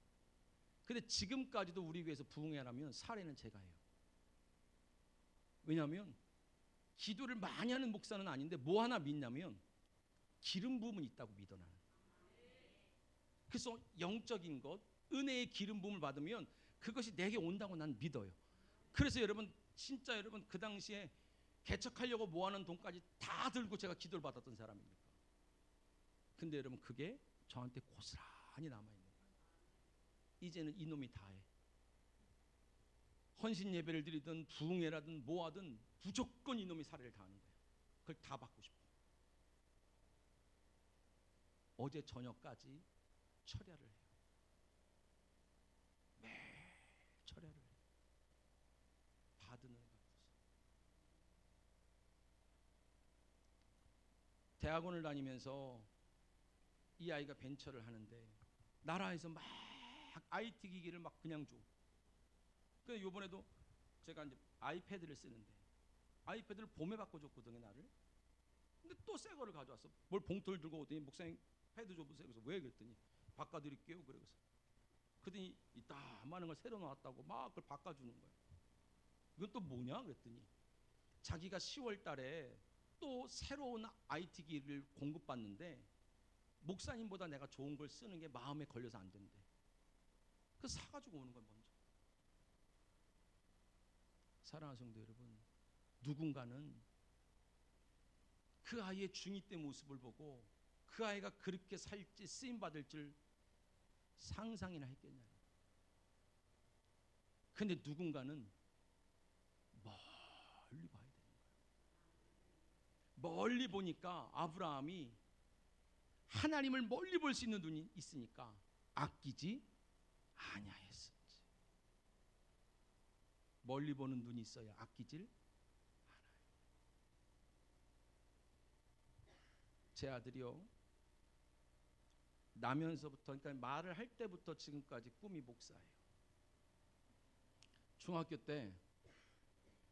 근데 지금까지도 우리 교회에서 부흥회라면 사례는 제가 해요. 왜냐하면 기도를 많이 하는 목사는 아닌데 뭐 하나 믿냐면 기름 부음은 있다고 믿어 나는. 그래서 영적인 것, 은혜의 기름 부음을 받으면 그것이 내게 온다고 난 믿어요. 그래서 여러분 진짜 여러분 그 당시에 개척하려고 모아놓은 돈까지 다 들고 제가 기도를 받았던 사람입니다. 근데 여러분 그게 저한테 고스란히 남아있는 거예요. 이제는 이놈이 다 해. 헌신 예배를 드리든 부흥회라든 뭐하든 무조건 이놈이 사례를 다 하는 거예요. 그걸 다 받고 싶어. 어제 저녁까지 철야를 해요. 매일 철야를 해요. 받은 은혜 갚고서. 대학원을 다니면서 이 아이가 벤처를 하는데 나라에서 막 IT 기기를 막 그냥 줘. 그래서 이번에도 제가 이제 아이패드를 쓰는데 아이패드를 봄에 바꿔줬거든요 나를. 근데 또 새 거를 가져왔어. 뭘 봉투를 들고 오더니 목사님 패드 줘보세요. 그래서 왜 그랬더니 바꿔드릴게요. 그래서 그랬더니 이따 많은 걸 새로 나왔다고 막 그걸 바꿔주는 거예요. 이건 또 뭐냐 그랬더니 자기가 10월 달에 또 새로운 IT 기기를 공급받는데 목사님보다 내가 좋은 걸 쓰는 게 마음에 걸려서 안 된대. 그래서 사가지고 오는 거야 먼저. 사랑하는 성도 여러분, 누군가는 그 아이의 중2 때 모습을 보고 그 아이가 그렇게 살지 쓰임받을 줄 상상이나 했겠냐는. 근데 누군가는 멀리 봐야 되는 거예요. 멀리 보니까 아브라함이 하나님을 멀리 볼 수 있는 눈이 있으니까 아끼지 아니하였었지. 멀리 보는 눈이 있어야 아끼질 않아요. 제 아들이요, 나면서부터 그러니까 말을 할 때부터 지금까지 꿈이 목사예요. 중학교 때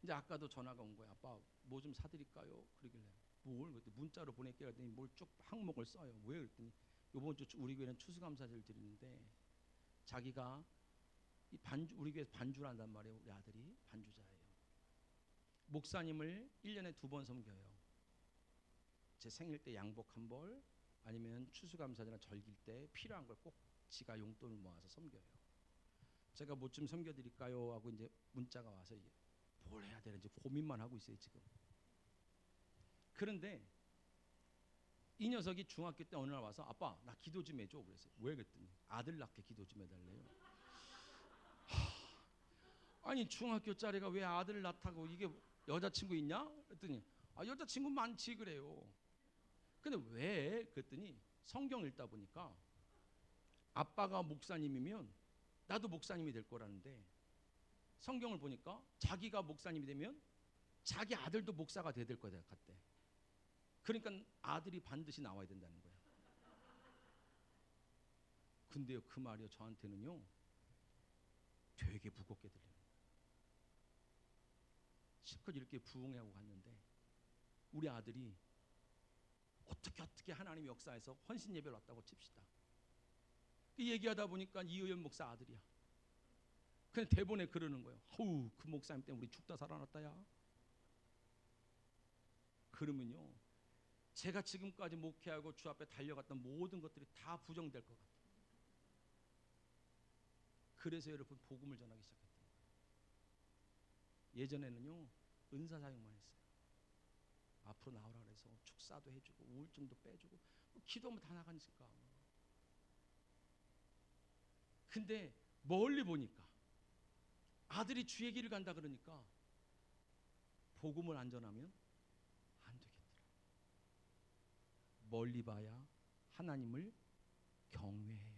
이제 아까도 전화가 온 거야. 아빠 뭐 좀 사드릴까요? 그러길래 뭘? 그랬더니 문자로 보낼게요. 그랬더니 뭘 쭉 항목을 써요. 왜? 그랬더니 이번 주 우리 교회는 추수감사제를 드리는데 자기가 이 우리 교회에서 반주를 한단 말이에요. 우리 아들이 반주자예요. 목사님을 1년에 2번 섬겨요. 제 생일 때 양복 한 벌, 아니면 추수감사제나 절길 때 필요한 걸 꼭 지가 용돈을 모아서 섬겨요. 제가 뭐 좀 섬겨드릴까요? 하고 이제 문자가 와서 이제 뭘 해야 되는지 고민만 하고 있어요 지금. 그런데 이 녀석이 중학교 때 어느 날 와서 아빠 나 기도 좀 해줘. 그래서 왜? 그랬더니 아들 낳게 기도 좀 해달래요. 아니 중학교짜리가 왜 아들 낳다고 이게 여자친구 있냐? 그랬더니 여자친구 많지 그래요. 근데 왜? 그랬더니 성경 읽다 보니까 아빠가 목사님이면 나도 목사님이 될 거라는데 성경을 보니까 자기가 목사님이 되면 자기 아들도 목사가 돼야 될 거다 같대. 그러니까 아들이 반드시 나와야 된다는 거야. 근데요 그 말이요 저한테는요 되게 무겁게 들려요. 실컷 이렇게 부흥하고 갔는데 우리 아들이 어떻게 하나님의 역사에서 헌신 예배를 왔다고 칩시다. 얘기하다 보니까 이의연 목사 아들이야. 그냥 대본에 그러는 거예요. 어우 그 목사님 때문에 우리 죽다 살아났다야. 그러면요 제가 지금까지 목회하고 주 앞에 달려갔던 모든 것들이 다 부정될 것 같아요. 그래서 여러분 복음을 전하기 시작했던 거예요. 예전에는요 은사 사역만 했어요. 앞으로 나오라 그래서 축사도 해주고 우울증도 빼주고 기도하면 다 나가니까. 근데 멀리 보니까 아들이 주의 길을 간다 그러니까 복음을 안 전하면 안 되겠더라. 멀리 봐야 하나님을 경외해요.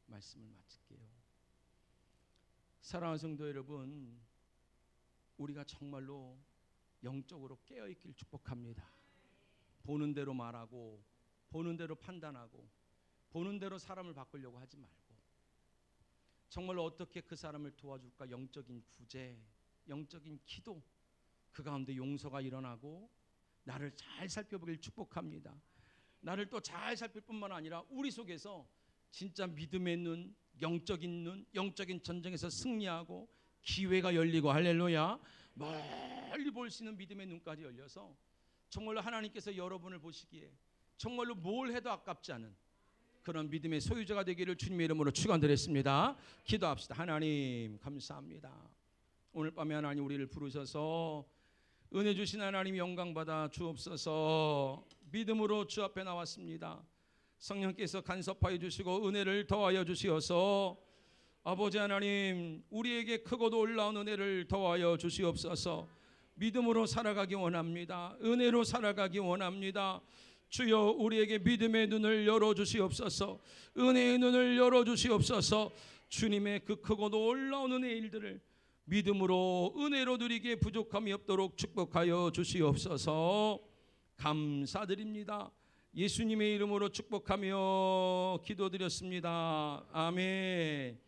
말씀을 마칠게요. 사랑하는 성도 여러분, 우리가 정말로 영적으로 깨어있길 축복합니다. 보는 대로 말하고 보는 대로 판단하고 보는 대로 사람을 바꾸려고 하지 말고 정말로 어떻게 그 사람을 도와줄까 영적인 구제, 영적인 기도, 그 가운데 용서가 일어나고 나를 잘 살펴보길 축복합니다. 나를 또 잘 살필 뿐만 아니라 우리 속에서 진짜 믿음의 눈, 영적인 눈, 영적인 전쟁에서 승리하고 기회가 열리고 할렐루야, 멀리 볼 수 있는 믿음의 눈까지 열려서 정말로 하나님께서 여러분을 보시기에 정말로 뭘 해도 아깝지 않은 그런 믿음의 소유자가 되기를 주님의 이름으로 축원드렸습니다. 기도합시다. 하나님 감사합니다. 오늘 밤에 하나님 우리를 부르셔서 은혜 주신 하나님 영광 받아 주옵소서. 믿음으로 주 앞에 나왔습니다. 성령께서 간섭하여 주시고 은혜를 더하여 주시어서 아버지 하나님 우리에게 크고도 올라온 은혜를 더하여 주시옵소서. 믿음으로 살아가기 원합니다. 은혜로 살아가기 원합니다. 주여 우리에게 믿음의 눈을 열어주시옵소서. 은혜의 눈을 열어주시옵소서. 주님의 그 크고도 올라온 은혜의 일들을 믿음으로 은혜로 누리기에 부족함이 없도록 축복하여 주시옵소서. 감사드립니다. 예수님의 이름으로 축복하며 기도드렸습니다. 아멘.